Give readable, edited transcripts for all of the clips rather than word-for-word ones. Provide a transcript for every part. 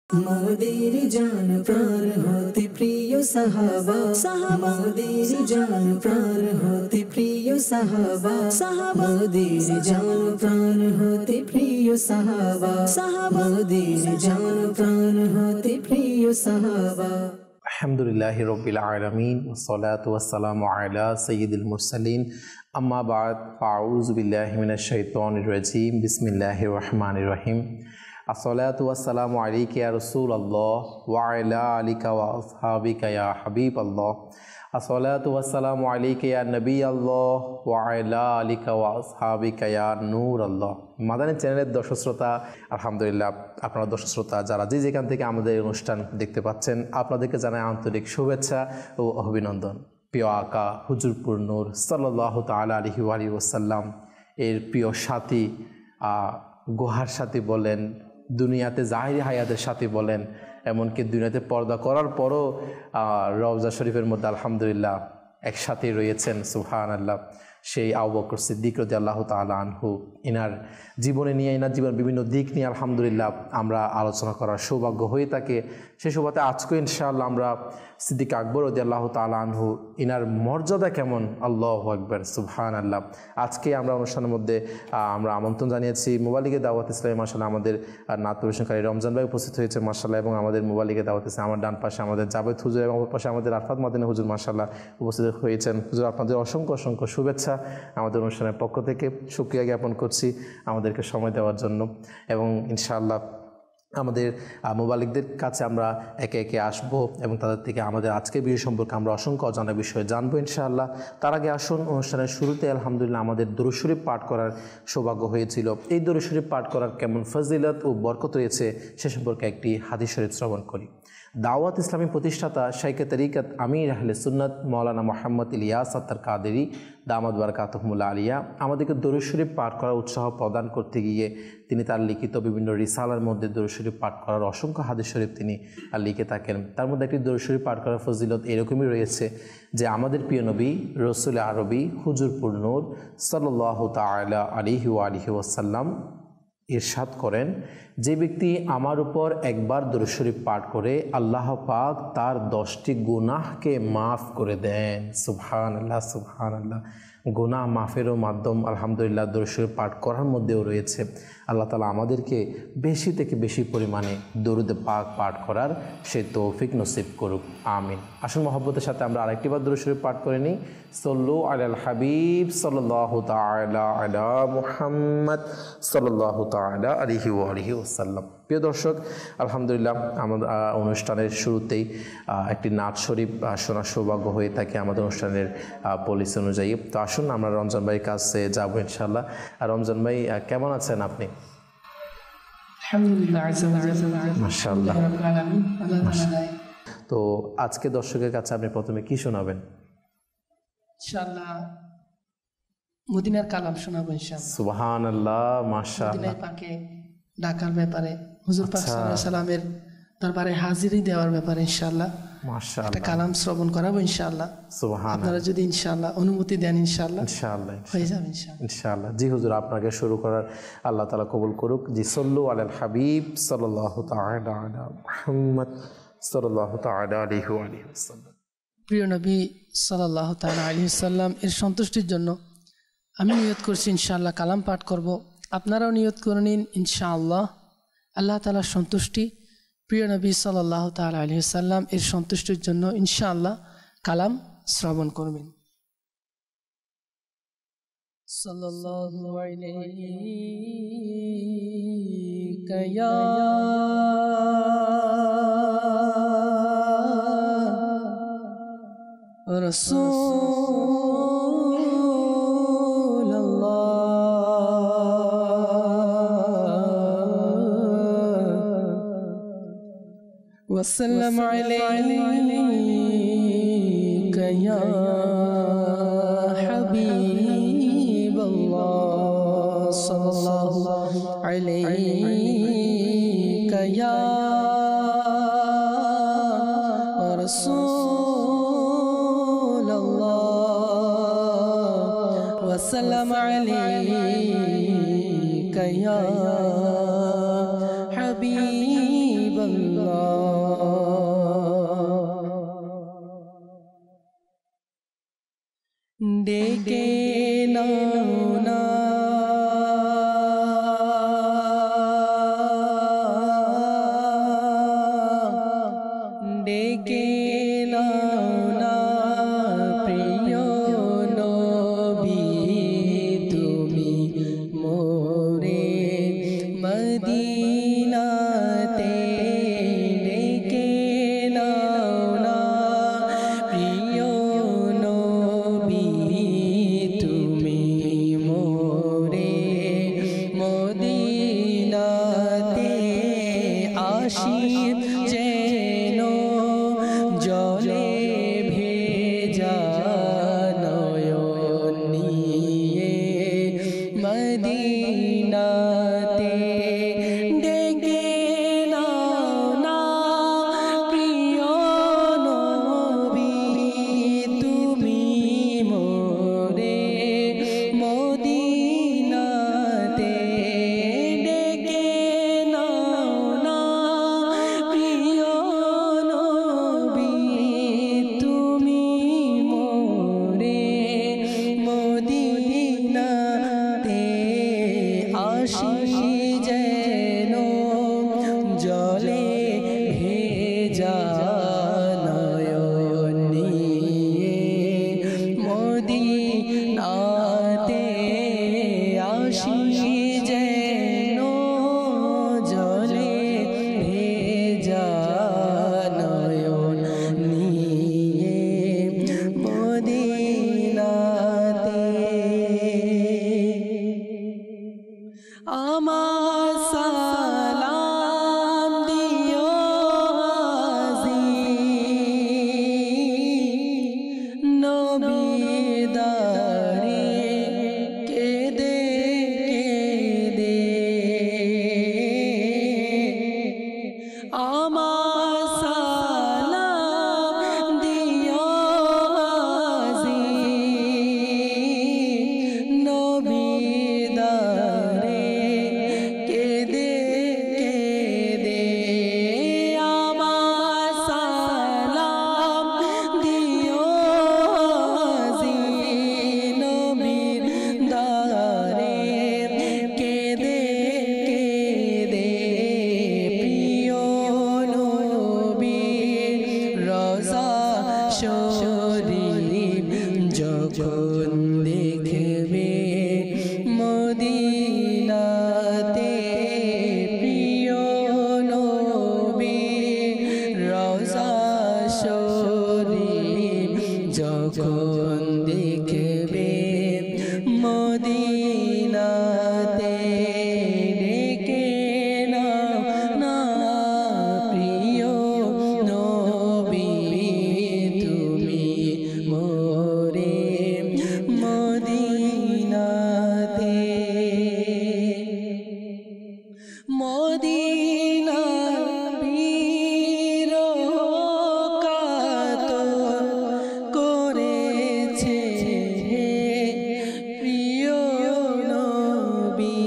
মোদের জান প্রাণ হতে প্রিয় সাহাবা সাহাবা, মোদের জান প্রাণ হতে প্রিয় সাহাবা সাহাবা, মোদের জান প্রাণ হতে প্রিয় সাহাবা সাহাবা, মোদের জান প্রাণ হতে প্রিয় সাহাবা। আলহামদুলিল্লাহি রাব্বিল আলামিন ওয়াসসালাতু ওয়াসসালামু আলা সাইয়্যিদিল মুরসালিন আম্মা বা'দ ফাউযু বিল্লাহি মিনাশ শাইতানির রাজীম বিসমিল্লাহির রহমানির রহিম। আসসালাতু ওয়াসসালামু আলাইকা ইয়া রাসূলুল্লাহ ওয়া আলা আলিকা ওয়া আসহাবিকা ইয়া হাবিবাল্লাহ। আসসালাতু ওয়াসসালামু আলাইকা ইয়া নবিয়াল্লাহ ওয়া আলা আলিকা ওয়া আসহাবিকা ইয়া নূরাল্লাহ। মাদানী চ্যানেলের দর্শক শ্রোতা, আলহামদুলিল্লাহ আপনারা দর্শক শ্রোতা যারা যেখান থেকে আমাদের এই অনুষ্ঠান দেখতে পাচ্ছেন, আপনাদেরকে জানাই আন্তরিক শুভেচ্ছা ও অভিনন্দন। প্রিয় আকা হুজুরপুর নূর সাল্লাল্লাহু তাআলা আলাইহি ওয়াসাল্লাম এর প্রিয় সাথী, গোহার সাথী বলেন, দুনিয়াতে জাহিরি হায়াতের সাথী বলেন, এমনকি দুনিয়াতে পর্দা করার পরও রওজা শরীফের মধ্যে আলহামদুলিল্লাহ একসাথে রয়েছেন সুবহানাল্লাহ, সেই আবু বকর সিদ্দিক রাদিয়াল্লাহু তাআলা আনহু। এনার জীবনে নিয়ে, এনার জীবনের বিভিন্ন দিক নিয়ে আলহামদুলিল্লাহ আমরা আলোচনা করার সৌভাগ্য হয়ে থাকে। সেই সুবাদে আজকে ইনশাআল্লাহ আমরা সিদ্দিক আকবর রাদিয়াল্লাহু তাআলা আনহু, এনার মর্যাদা কেমন, আল্লাহু আকবার সুবহানাল্লাহ। আজকে আমরা অনুষ্ঠানের মধ্যে আমরা আমন্ত্রণ জানিয়েছি মোবালিগে দাওয়াত ইসলামী, মাশাআল্লাহ আমাদের নাত পরিবেশনকারী রমজান ভাই উপস্থিত হয়েছে মাশাআল্লাহ, এবং আমাদের মোবালিগে দাওয়াত ইসলামী আমার ডান পাশে আমাদের জাবেদ হুজুর এবং ওর পাশে আমাদের আরফাত মাদিনী হুজুর মাশাআল্লাহ উপস্থিত হয়েছেন। হুজুর আপনাদের অসংখ্য অসংখ্য শুভেচ্ছা আমাদের অনুষ্ঠানের পক্ষ থেকে, শুকরিয়া জ্ঞাপন করছি আমাদেরকে সময় দেওয়ার জন্য। এবং ইনশাআল্লাহ আমাদের মোবালিকদের কাছে আমরা একে একে আসব এবং তাদের থেকে আমাদের আজকের বিষয় সম্পর্কে আমরা অসংখ্য অজানা বিষয় জানবো ইনশাআল্লাহ। তার আগে আসুন, অনুষ্ঠানের শুরুতে আলহামদুলিল্লাহ আমাদের দরুদ শরীফ পাঠ করার সৌভাগ্য হয়েছিল। এই দরুদ শরীফ পাঠ করার কেমন ফজিলত ও বরকত রয়েছে সে সম্পর্কে একটি হাদিস শরীফ শ্রবণ করি। দাওয়াত ইসলামী প্রতিষ্ঠাতা শাইখে তরিকত আমির আহলে সুন্নাত মাওলানা মুহাম্মদ ইলিয়াস আত্তার কাদেরী দামাত বারাকাতুহুমুল আলিয়া আমাদেরকে দরুদ শরীফ পাঠ করার উৎসাহ প্রদান করতে গিয়ে তিনি তার লিখিত বিভিন্ন রিসালার মধ্যে দরুদ শরীফ পাঠ করার অসংখ্য হাদিস শরীফ তিনি লিখে থাকেন। তার মধ্যে একটি দরুদ শরীফ পাঠ করার ফজিলত এরকমই রয়েছে যে আমাদের প্রিয় নবী রসুল আরবি হুজুরপুর নূর সাল্লাল্লাহু তাআলা আলাইহি ওয়াসাল্লাম ইরশাদ করেন, যে ব্যক্তি আমার উপর একবার দরুদ শরীফ পাঠ করে আল্লাহ পাক তার 10টি গুনাহকে মাফ করে দেন। সুবহানাল্লাহ সুবহানাল্লাহ। গুনাহ মাফেরও মাধ্যম আলহামদুলিল্লাহ দরুদ শরীফ পাঠ করার মধ্যেও রয়েছে। আল্লাহ তাআলা আমাদেরকে বেশি থেকে বেশি পরিমাণে দরুদ পাক পাঠ করার সে তৌফিক নসিব করুক, আমিন। আসল মহব্বতের সাথে আমরা আরেকটিবার দরুদ শরীফ পাঠ করে নিই। সল্লু আলাল হাবিব সাল্লাল্লাহু তাআলা আলা মুহাম্মদ সাল্লাল্লাহু তাআলা আলাইহি ওয়াসাল্লাম। প্রিয় দর্শক, আলহামদুলিল্লাহ আমাদের অনুষ্ঠানের শুরুতেই একটি নাত শরীফ শোনার সৌভাগ্য হয়ে থাকে আমাদের অনুষ্ঠানের পলিসি অনুযায়ী। তো আসুন আমরা রমজান ভাইয়ের কাছে যাবো ইনশাআল্লাহ। আর রমজান ভাই কেমন আছেন আপনি? মাশাআল্লাহ। তো আজকে দর্শকের কাছে আপনি প্রথমে কি শোনাবেন? ইনশাআল্লাহ মদিনার কালাম শোনাবো ইনশাআল্লাহ। সুবহানাল্লাহ, মাশাআল্লাহ। মদিনায় পাকে ডাকার ব্যাপারে, হুজুর পাক সাল্লাল্লাহু আলাইহি সাল্লামের দরবারে হাজিরি দেওয়ার ব্যাপারে ইনশাআল্লাহ মাশাআল্লাহ একটা কালাম শ্রবণ করাবো ইনশাআল্লাহ। সুবহানাল্লাহ। আপনারা যদি ইনশাআল্লাহ অনুমতি দেন ইনশাআল্লাহ হয়ে যাবে ইনশাআল্লাহ। জি হুজুর, আপনাকে শুরু করার আল্লাহ তাআলা কবুল করুক। জি সল্লু আলাল হাবিব সাল্লাল্লাহু তাআলা আলা মুহাম্মদ সাল্লাল্লাহু তাআলা আলাইহি ওয়াসাল্লাম। প্রিয় নবী সাল্লাল্লাহু তাআলা আলাইহি ওয়াসাল্লাম এর সন্তুষ্টির জন্য আমি নিয়ত করছি ইনশাআল্লাহ কালাম পাঠ করব। আপনারাও নিয়ত করে নিন ইনশাআল্লাহ আল্লাহ তাআলার সন্তুষ্টি, প্রিয় নবী সাল্লাল্লাহু তাআলা আলাইহি ওয়াসাল্লাম এর সন্তুষ্টির জন্য ইনশাআল্লাহ কালাম শ্রবণ করবেন। সাল্লাল্লাহু আলাইকা ইয়া রাসূলুল্লাহ وسلم عليك يا حبيب الله صلى الله عليك يا رسول الله وسلم عليك يا حبيب الله ডেকে নাও না ডেকে নাও না প্রিয় নবী তুমি মোরে মদিনাতে ডেকে নাও না প্রিয় নবী তুমি মোরে মদিনাতে আসি যেন জলে ভেজা নয়ন নিয়ে মদিনাতে ডেকে নাও না প্রিয় নবী তুমি মোরে মদিনাতে ডেকে নাও না প্রিয় নবী তুমি মোরে মদিনাতে আসি যেন জলে ভেজা নয়ন নিয়ে মদিনাতে আসি যেন জলে ভেজা নয়ন নিয়ে মদিনাতে আমার সালাম দিও নবীর দারে কেঁদে কেঁদে আমার সালাম দিও নবীর দারে কেঁদে কেঁদে আমার সালাম দিও নবীর দারে কেঁদে কেঁদে প্রিয় নবীর রোজা শরীফ যখন দেখবে মদিনাতে প্রিয় নবীর রোজা শরীফ যখন দেখবে মদিনাতে ডেকে নাও না প্রিয় নবী তুমি মোরে মদিনাতে মদিনা বীর কাতর করেছে প্রিয় নবী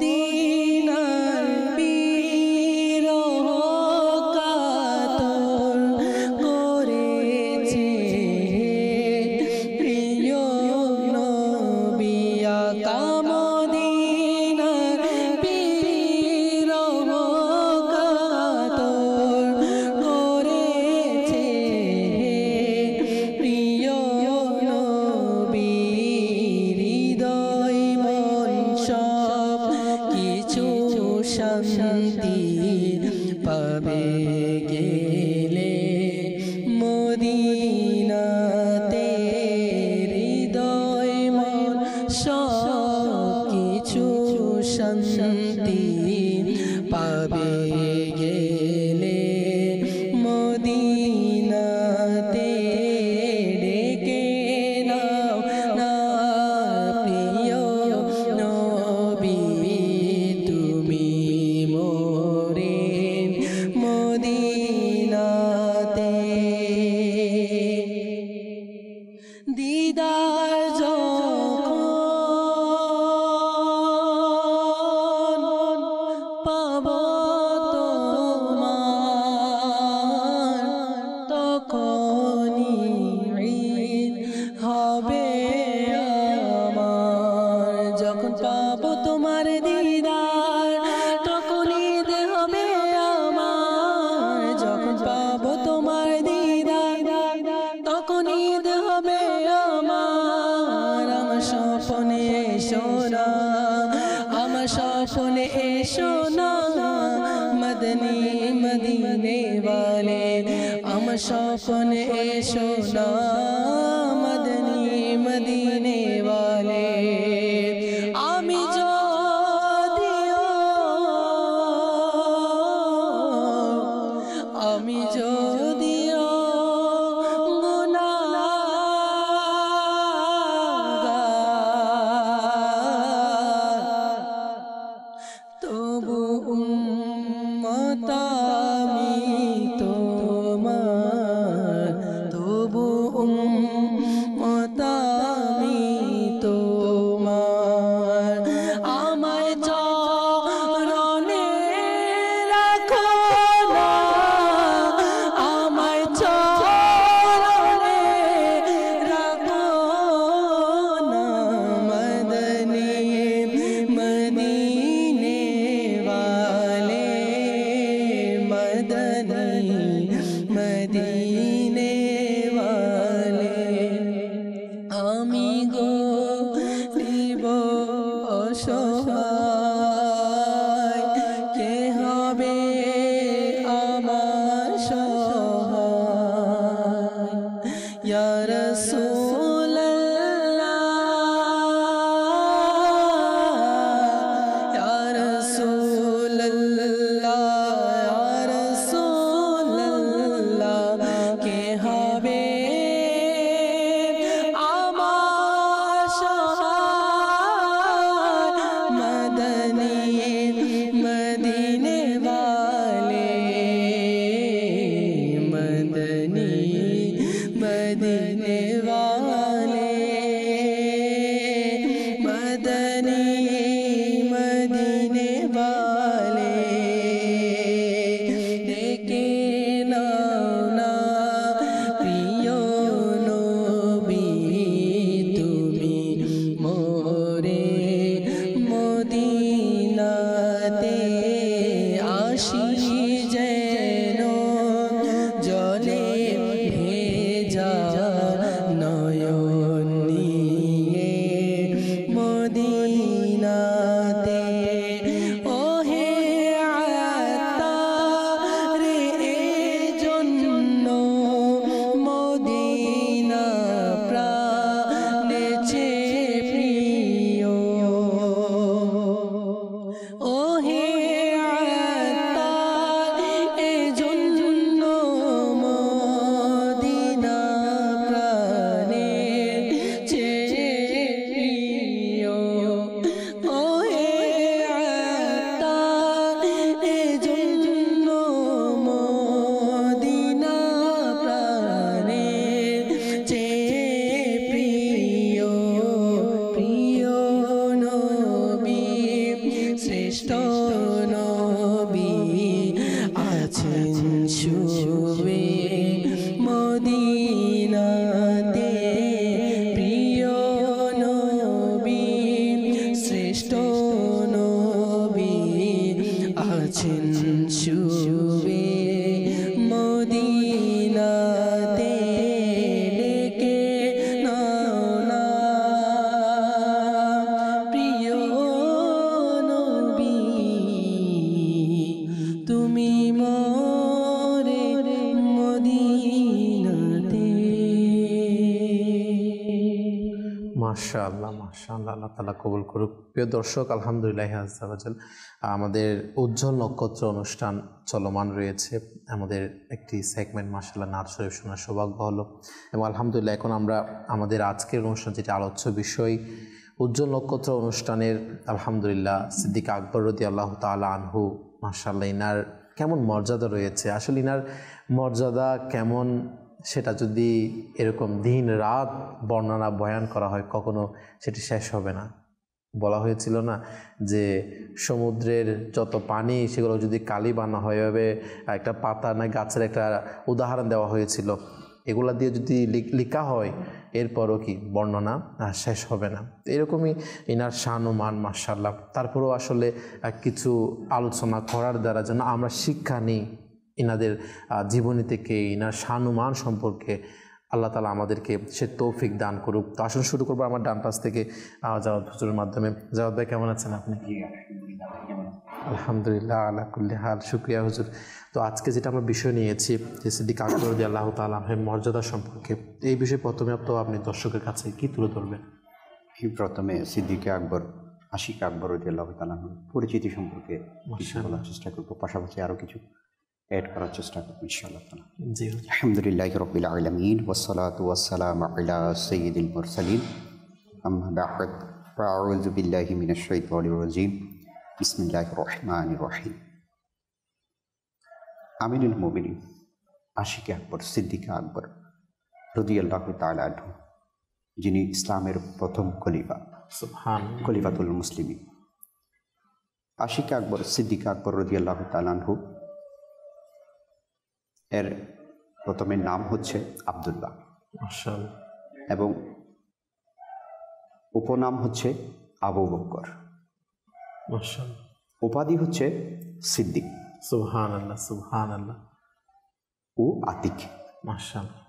মদিনার বীর কাতর করেছে প্রিয় নবী মদিনার বীর কাতর করেছে প্রিয় নবী হৃদয় মন সব কিছু শান্তি পাবে গেলে মদিনাতে হৃদয় মন সব কিছু শান্তি পাবে গেলে মদিনাতে ডেকে নাও না প্রিয় নবী তুমি মোরে মদিনাতে দিদার যখন পাব তো পাবো তোমার দিদার তখন ঈদ হবে আমার, যখন পাবো তোমার দিদার তখন ঈদ হবে আমার। আমার স্বপ্নে এসো না, আমার স্বপ্নে এসো না মদনী মদিনে वाले, আমার স্বপ্নে এসো না মদনী মদিনে वाले। আমি যদিও গুনাহগার, তবু উম্মত আমি তোমার, তবু উম্মত আমি তোমার। আমায় চরণে রাখো না, আমায় চরণে রাখো না মদনী মদিনে वाले, मदनी मदीने वाले। আমি গরিব অসহায়, কে হবে আমার সহায়? ইয়া রাসূলুল্লাহ, ইয়া রাসূলুল্লাহ, ইয়া রাসূলুল্লাহ, কে হবে আমার সহায়? মদনী মদিনে वाले, মদনী মদিনে वाले, মদনী মদিনে वाले। ডেকে নাও না প্রিয় নবী, তুমি মোরে মদিনাতে আসি যেন জলে ভেজা নয়ন নিয়ে মদিনাতে। ওহে আত্মার এজন্য মদিনা প্রাণে চেয়ে প্রিয়, ওহে আত্মার এজন্য মদিনা প্রাণে চেয়ে প্রিয়, ওহে আত্মার এজন্য মদিনা প্রাণে চেয়ে প্রিয়। প্রিয় নবী, শ্রেষ্ঠ নবী আছেন শুয়ে মদিনাতে। প্রিয় নবী, শ্রেষ্ঠ নবী আছেন শুয়ে মদিনাতে। ডেকে নাও না প্রিয় নবী, তুমি মোরে মদিনাতে। মাশাআল্লাহ মাশাআল্লাহ, আল্লাহ তাআলা কবুল করুক। প্রিয় দর্শক, আলহামদুলিল্লাহ আযজা ওয়া জাল, আমাদের উজ্জ্বল নক্ষত্র অনুষ্ঠান চলমান রয়েছে। আমাদের একটি সেগমেন্ট মাশাআল্লাহ নাত শরীফ শোনার সৌভাগ্য হলো, এবং আলহামদুলিল্লাহ এখন আমরা আমাদের আজকের অনুষ্ঠান যেটা আলোচ্য বিষয় উজ্জ্বল নক্ষত্র অনুষ্ঠানের আলহামদুলিল্লাহ সিদ্দিক আকবর রাদিয়াল্লাহু তাআলা আনহু, মাশাআল্লাহ ইনার কেমন মর্যাদা রয়েছে। আসলে ইনার মর্যাদা কেমন সেটা যদি এরকম দিন রাত বর্ণনা বয়ান করা হয় কখনো সেটি শেষ হবে না। বলা হয়েছিল না যে সমুদ্রের যত পানি সেগুলো যদি কালি বানা হয়, এভাবে একটা পাতা না গাছের একটা উদাহরণ দেওয়া হয়েছিল। এগুলা দিয়ে যদি লেখা হয় এরপরও কি বর্ণনা শেষ হবে না। এরকমই ইনার শান ও মান মাশাআল্লাহ। তারপরেও আসলে কিছু আলোচনা করার দ্বারা যেন আমরা শিক্ষা নিই ইনাদের জীবনী থেকে, ইনার শান ও মান সম্পর্কে আল্লাহ তাআলা আমাদেরকে সে তৌফিক দান করুক। তো আসুন শুরু করবো আমার ডান পাশ থেকে জাওয়াদ হুজুরের মাধ্যমে। জাওয়াদ ভাই কেমন আছেন আপনি? আলহামদুলিল্লাহ আলা কুল্লি হাল, শুকরিয়া হুজুর। তো আজকে যেটা আমরা বিষয় নিয়েছি যে সিদ্দিক আকবর রাদিয়াল্লাহু তাআলা আনহুর মর্যাদা সম্পর্কে, এই বিষয়ে প্রথমে আপনি দর্শকের কাছে কি তুলে ধরবেন? প্রথমে সিদ্দিক আকবর, আশিক আকবর রাদিয়াল্লাহু তাআলা আনহুর পরিচিতি সম্পর্কে কিছু বলার চেষ্টা করবো, পাশাপাশি আরও কিছু অ্যাড করার চেষ্টা করবো ইনশাআল্লাহ তাআলা। জি, আলহামদুলিল্লাহি রাব্বিল আলামিন ওয়াসসালাতু ওয়াসসালামু আলা সাইয়্যিদিল মুরসালিন আম্মা বা'দ ফাআউযু বিল্লাহি মিনাশ শাইতানির রাজিম বিসমিল্লাহির রহমানির রহিম। আমিনুল মুমিনিন আশিক আকবর সিদ্দিক আকবর রাদিয়াল্লাহু তাআলা আনহু, যিনি ইসলামের প্রথম খলিফা, সুবহানাল্লাহ, খলিফাতুল মুসলিমিন। আশিক আকবর সিদ্দিক আকবর রাদিয়াল্লাহু তাআলা আনহু এর প্রথমে নাম হচ্ছে আব্দুল্লাহ মাশাআল্লাহ, এবং উপনাম হচ্ছে আবু বকর, মাশাআল্লাহ, উপাধি হচ্ছে সিদ্দিক সুবহানাল্লাহ, সুবহানাল্লাহ ও আতিক। মাশাআল্লাহ।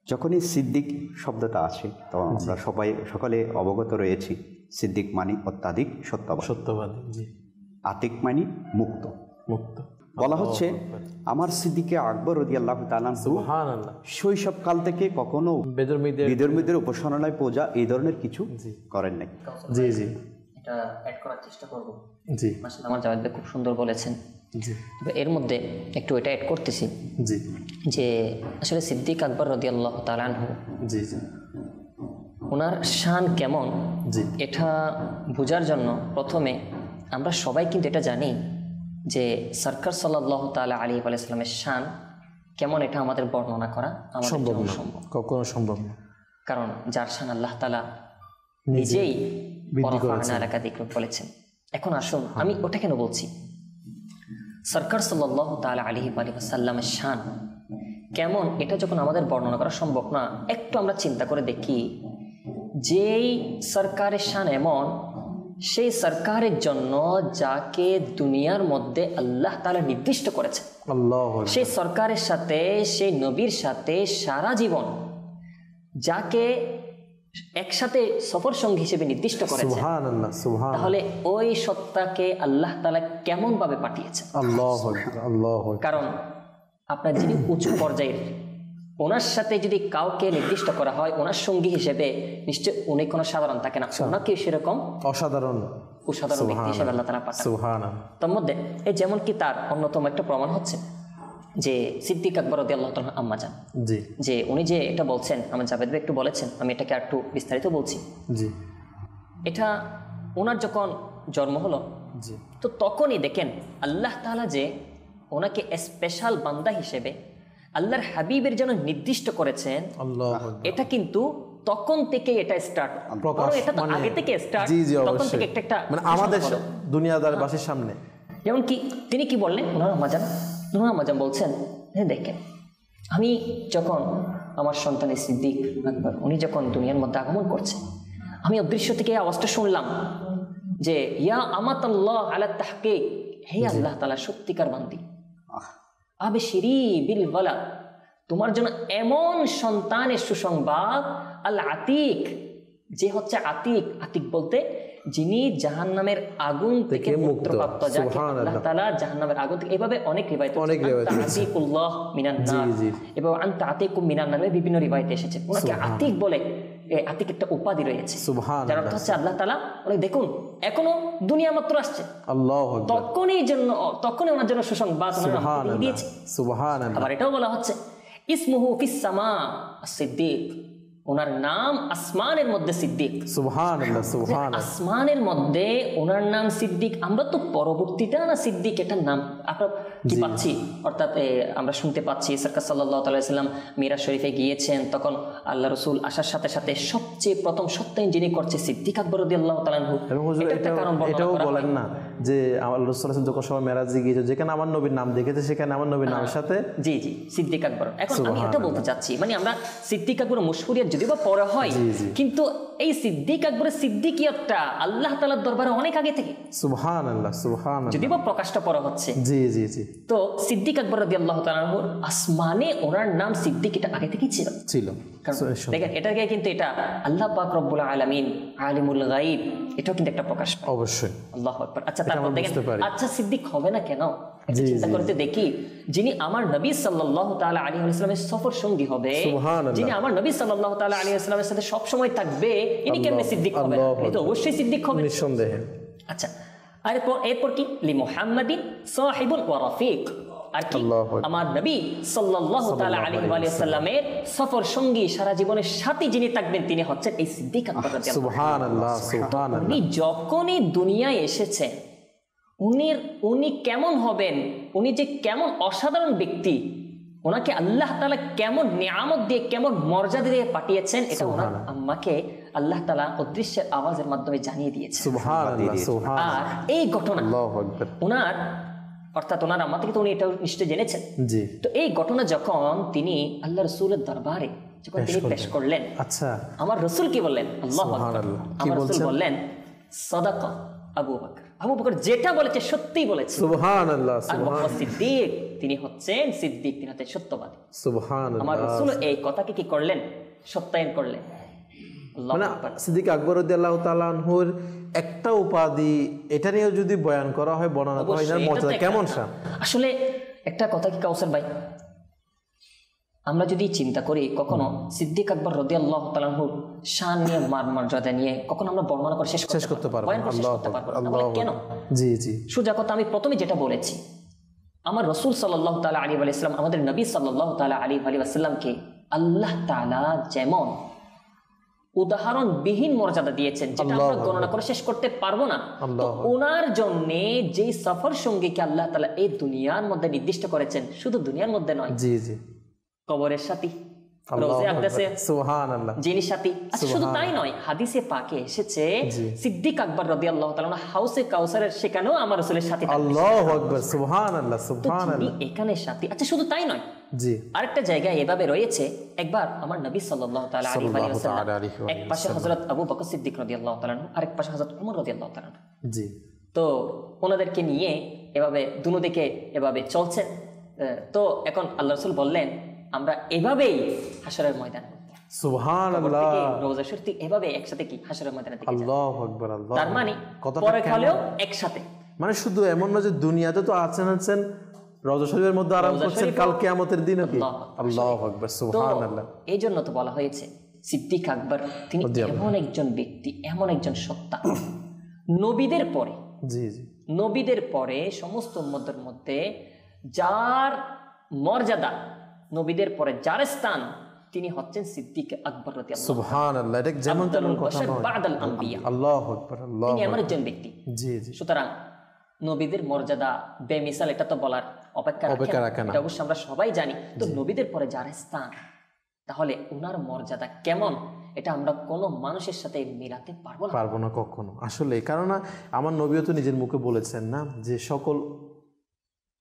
যখনই সিদ্দিক শব্দটা আছে তো আমরা সকলে অবগত রয়েছি, সিদ্দিক মানি অত্যাধিক সত্যবাদী, জি। আতিক মানি মুক্ত। বলা হচ্ছে আমার সিদ্দিকে আকবর রাদিয়াল্লাহু তাআলা সুবহানাল্লাহ শৈশবকাল থেকে কখনো বিধর্মীদের উপাসনায় পূজা এই ধরনের কিছু করেন নাই। জি জি, এটা অ্যাড করার চেষ্টা করব। জি, মাশাআল্লাহ, আমার জাওয়াদ ভাই খুব সুন্দর বলেছেন। জি, তবে এর মধ্যে একটু এটা অ্যাড করতেছি জি, যে আসলে সিদ্দিক আকবর রাদিয়াল্লাহু তাআলা আনহু, জি, জি, ওনার শান কেমন, জি, এটা বোঝার জন্য প্রথমে আমরা সবাই কিন্তু এটা জানি যে সরকার সাল্লাল্লাহু তাআলা আলাইহি ওয়া সাল্লামের শান কেমন, এটা আমাদের বর্ণনা করা আমাদের সম্ভব জন্য না, সম্ভব। কখনো সম্ভব না, কারণ যার শান আল্লাহ তাআলা নিজেই করেছেন, এলাকা বলেছেন। এখন আসুন, আমি ওটা কেন বলছি, সরকার সাল্লাল্লাহু তাআলা আলাইহি ওয়া সাল্লামের শান কেমন এটা যখন আমাদের বর্ণনা করা সম্ভব না, একটু আমরা চিন্তা করে দেখি, যেই সরকারের শান এমন, সেই সরকারের জন্য যাকে দুনিয়ার মধ্যে আল্লাহ তাআলা নির্দিষ্ট করেছে, সেই সরকারের সাথে, সেই নবীর সাথে সারা জীবন যাকে একসাথে সফর সঙ্গী হিসেবে নির্দিষ্ট করেছে, সুবহানাল্লাহ, সুবহানাল্লাহ, তাহলে ওই সত্তাকে আল্লাহ তাআলা কেমন ভাবে পাঠিয়েছে। আল্লাহু আকবার, আল্লাহু আকবার। কারণ আপনার যিনি উঁচু পর্যায়ের, ওনার সাথে যদি কাউকে নির্দিষ্ট করা হয় ওনার সঙ্গী হিসেবে, নিশ্চয় উনি কোনো সাধারণ থাকে না, ওনাকে সেরকম অসাধারণ ব্যক্তি হিসেবে আল্লাহ তাআলা পাঠান। সুবহানাল্লাহ। তার মধ্যে এই যেমন কি তার অন্যতম একটা প্রমাণ হচ্ছে যে সিদ্দিক আকবর রাদিয়াল্লাহু তাআলা আম্মা জান, জি, যে উনি যে এটা বলছেন, আমার জাভেদ ভাই একটু বলেছেন, আমি এটাকে একটু বিস্তারিত বলছি। জি, এটা ওনার যখন জন্ম হলো, জি, তো তখনই দেখেন আল্লাহ তাআলা যে ওনাকে স্পেশাল বান্দা হিসেবে আল্লাহর হাবিবের জন্য নির্দিষ্ট করেছেন, এটা কিন্তু তখন থেকে এটা স্টার্ট, এটা তো আগে থেকে স্টার্ট, তখন থেকে একটা মানে আমাদের দুনিয়াদারবাসীর সামনে। যেমন কি তিনি কি বললেন, ওনার আম্মা জান বলছেন, হ্যাঁ দেখেন, আমি যখন আমার সন্তান সিদ্দিক আকবর উনি যখন দুনিয়ার মধ্যে আগমন করছে, আমি অদৃশ্য থেকে আওয়াজটা শুনলাম যে ইয়া আমাতাল্লাহ আলা তাহকিক, হে আল্লাহ তাআলা সত্যিকার বান্দি, আবশিরি বিল ওয়ালাদ, তোমার জন্য এমন সন্তানের সুসংবাদ, আল আতিক, যে হচ্ছে আতিক বলতে যিনি জাহান্নামের আগুন থেকে মুক্তপ্রাপ্ত, যাকে আল্লাহ তাআলা জাহান্নামের আগুন থেকে, এভাবে অনেক রিওয়ায়াত আছে, আতিকুল্লাহ মিনান নার, এবং আনতা আতিকুম মিনান নার, বিভিন্ন রিওয়ায়াতে এসেছে ওনাকে আতিক বলে। আতিক একটা উপাধি রয়েছে, যার অর্থ হচ্ছে আল্লাহ তাআলা দেখুন এখনো দুনিয়া মাত্র আসছে, তখনই ওনার জন্য সুসংবাদ দিয়েছে। সুবহানাল্লাহ। আবার এটাও বলা হচ্ছে ইসমুহু ফিস সামা সিদ্দিক, ওনার নাম আসমানের মধ্যে সিদ্দিক। সুবহানাল্লাহ, সুবহানাল্লাহ। আসমানের মধ্যে ওনার নাম সিদ্দিক। আমরা তো পরবর্তীতে না সিদ্দিক এটার নাম আমরা কি পাচ্ছি, অর্থাৎ আমরা শুনতে পাচ্ছি সারকার সাল্লাল্লাহু তাআলা আলাইহি সাল্লাম মিরাজ শরীফে গিয়েছেন, তখন আল্লাহ রাসূল আসার সাথে সাথে সবচেয়ে প্রথম সত্যায়ন যিনি করছে সিদ্দিক আকবর রাদিয়াল্লাহু তাআলা আনহু। এবং হুজুর এটাও বলেন না যে আল্লাহ রাসূল যখন সবাই মেরাজে গিয়েছে, যেখানে আমার নবীর নাম দেখেছে সেখানে আমার নবীর নামের সাথে জি জি সিদ্দিক আকবর। এখন আমি এটা বলতে চাচ্ছি, মানে আমরা সিদ্দিক আকবর মশহুরিয়ত যদিও বা পরে হয়, কিন্তু এই সিদ্দিক আকবরের সিদ্দিকিয়তটা আল্লাহ তাআলার দরবারে অনেক আগে থেকে, সুবহানাল্লাহ, সুবহানাল্লাহ, যদিও বা প্রকাশটা পরে হচ্ছে। জি জি জি। তো সিদ্দিক আকবর রাদিয়াল্লাহু তাআলা আনহু আসমানে ওনার নাম সিদ্দিক, এটা আগে থেকেই ছিল। দেখেন এটাকে কিন্তু এটা আল্লাহ পাক রব্বুল আলামিন আলিমুল গায়ব, এটাও কিন্তু একটা প্রকাশ পায় অবশ্যই। আল্লাহু আকবার। আচ্ছা তারপর দেখেন, আচ্ছা সিদ্দিক হবে না কেন? চিন্তা করতে দেখি, যিনি আমার নবী সাল্লাল্লাহু তাআলা আলাইহি ওয়াসাল্লামের সফর সঙ্গী হবে, যিনি আমার নবী সাল্লাল্লাহু তাআলা আলাইহি ওয়াসাল্লামের সাথে সব সময় থাকবে, ইনি কেমনে সিদ্দিক হবে? ইনি তো অবশ্যই সিদ্দিক হবে নিঃসন্দেহে। আচ্ছা এরপর কি লি মুহাম্মাদিন সাহিবুল ওয়া রাফিক, আর কি আমার নবী সাল্লাল্লাহু তাআলা আলাইহি ওয়াসাল্লামের সফর সঙ্গী, সারা জীবনের সাথী যিনি থাকবেন তিনি হচ্ছেন এই সিদ্দিক আকবর রাদিয়াল্লাহু তাআলা। সুবহানাল্লাহ, সুবহানাল্লাহ। উনি যখনই দুনিয়ায় এসেছেন, উনি কেমন হবেন, উনি যে কেমন অসাধারণ ব্যক্তি, ওনাকে আল্লাহ তাআলা কেমন নিয়ামত দিয়ে কেমন মর্যাদা দিয়ে পাঠিয়েছেন, এটা ওনার আম্মাকে আল্লাহ তাআলা অদৃশ্যের আওয়াজের মাধ্যমে জানিয়ে দিয়েছেন। সুবহানাল্লাহ, সুবহানাল্লাহ। আর এই ঘটনা আল্লাহু আকবার, ওনার অর্থাৎ ওনার আম্মা থেকে তো উনি এটা নিশ্চয় জেনেছেন। জি। তো এই ঘটনা যখন তিনি আল্লাহ রাসূলের দরবারে যখন তিনি পেশ করলেন, আচ্ছা আমার রাসূল কি বললেন? আল্লাহু আকবার। আমার রাসূল বললেন সাদাকা আবু বকর। আবু বকর যেটা বলেছে সত্যিই বলেছে। সুবহানাল্লাহ, সুবহানাল্লাহ। সিদ্দিক তিনি হচ্ছেন সিদ্দিক, তিনি হচ্ছেন সত্যবাদী। সুবহানাল্লাহ। আমার রাসূল এই কথাকে কি করলেন? সত্যায়ন করলেন। মানে সিদ্দিক আকবর রাদিয়াল্লাহু তাআলা আনহুর একটা উপাধি, এটা নিয়ে যদি বয়ান করা হয়, বর্ণনা করা হয়, মর্যাদা কেমন? আসলে একটা কথা কি কাউসার ভাই, আমরা যদি চিন্তা করি কখনো সিদ্দিক আকবর রাদিয়াল্লাহু তাআলা আনহুর শান নিয়ে, মর্যাদা নিয়ে কখনো আমরা বর্ণনা করে শেষ করতে পারবো না। আল্লাহু কেন? জি জি। সোজা কথা, আমি প্রথমে যেটা বলেছি, আমার রাসূল সাল্লাল্লাহু তাআলা আলাইহি ওয়া সাল্লাম, আমাদের নবী সাল্লাল্লাহু তাআলা আলাইহি ওয়া সাল্লামকে আল্লাহ তাআলা যেমন উদাহরণ বিহীন মর্যাদা দিয়েছেন, যেটা আমরা গণনা করে শেষ করতে পারবো না। তো ওনার জন্য যে সফর সঙ্গীকে আল্লাহ তাআলা এই দুনিয়ার মধ্যে নির্দিষ্ট করেছেন, শুধু দুনিয়ার মধ্যে নয়, জি জি, কবরের সাথী, রোজে আকদাসে সুবহানাল্লাহ যিনি সাথী। শুধু তাই নয়, হাদিসে পাকে এসেছে সিদ্দিক আকবর রাদিয়াল্লাহু তাআলা হাউসে কাউসারের সেখানেও আমার রাসূলের সাথী থাকবেন। আল্লাহু আকবার, সুবহানাল্লাহ, সুবহানাল্লাহ, এখানে সাথী। আচ্ছা শুধু তাই নয়, জি আরেকটা জায়গায় এভাবে রয়েছে, একবার আমার নবী সাল্লাল্লাহু তাআলা আলাইহি ওয়া সাল্লাম, এক পাশে হযরত আবু বকর সিদ্দিক রাদিয়াল্লাহু তাআলা, আরেক পাশে হযরত ওমর রাদিয়াল্লাহু তাআলা, জি। তো ওনাদেরকে নিয়ে এভাবে দুনো দিকে এভাবে চলছে। তো এখন আল্লাহ রাসূল বললেন, আমরা এভাবেই হাশরের ময়দানে, সুবহানাল্লাহ, রওজা শরীফ এভাবে একসাথে কি হাশরের ময়দানে দেখি। আল্লাহু আকবার, আল্লাহ। তার মানে পরে খালেও একসাথে, মানে শুধু এমন না যে দুনিয়াতে তো আছেন রওজা শরীফের মধ্যে আরাম করছেন, কাল কিয়ামতের দিনে কি। আল্লাহু আকবার, সুবহানাল্লাহ। এই জন্য তো বলা হয়েছে সিদ্দিক আকবর তিনি এমন একজন ব্যক্তি, এমন একজন সত্তা, নবীদের পরে, জি জি, নবীদের পরে সমস্ত উম্মতের মধ্যে যার মর্যাদা, নবীদের পরে যার স্থান, তিনি হচ্ছেন সিদ্দিক আকবর রাদিয়াল্লাহু তাআলা। সুবহানাল্লাহ, এটা যেমন তেমন কথা নয়, বাদাল আম্বিয়া। আল্লাহু আকবার, আল্লাহু। তিনি এমন একজন ব্যক্তি, জি জি। সুতরাং নবীদের মর্যাদা বেমিসাল, এটা তো বলার অপেক্ষা রাখে না, এটা অবশ্য আমরা সবাই জানি। তো নবীদের পরে যার স্থান, তাহলে ওনার মর্যাদা কেমন, এটা আমরা কোনো মানুষের সাথে মিলাতে পারবো না কখনো। আসলে কারণ আমার নবীও তো নিজের মুখে বলেছেন না, যে সকল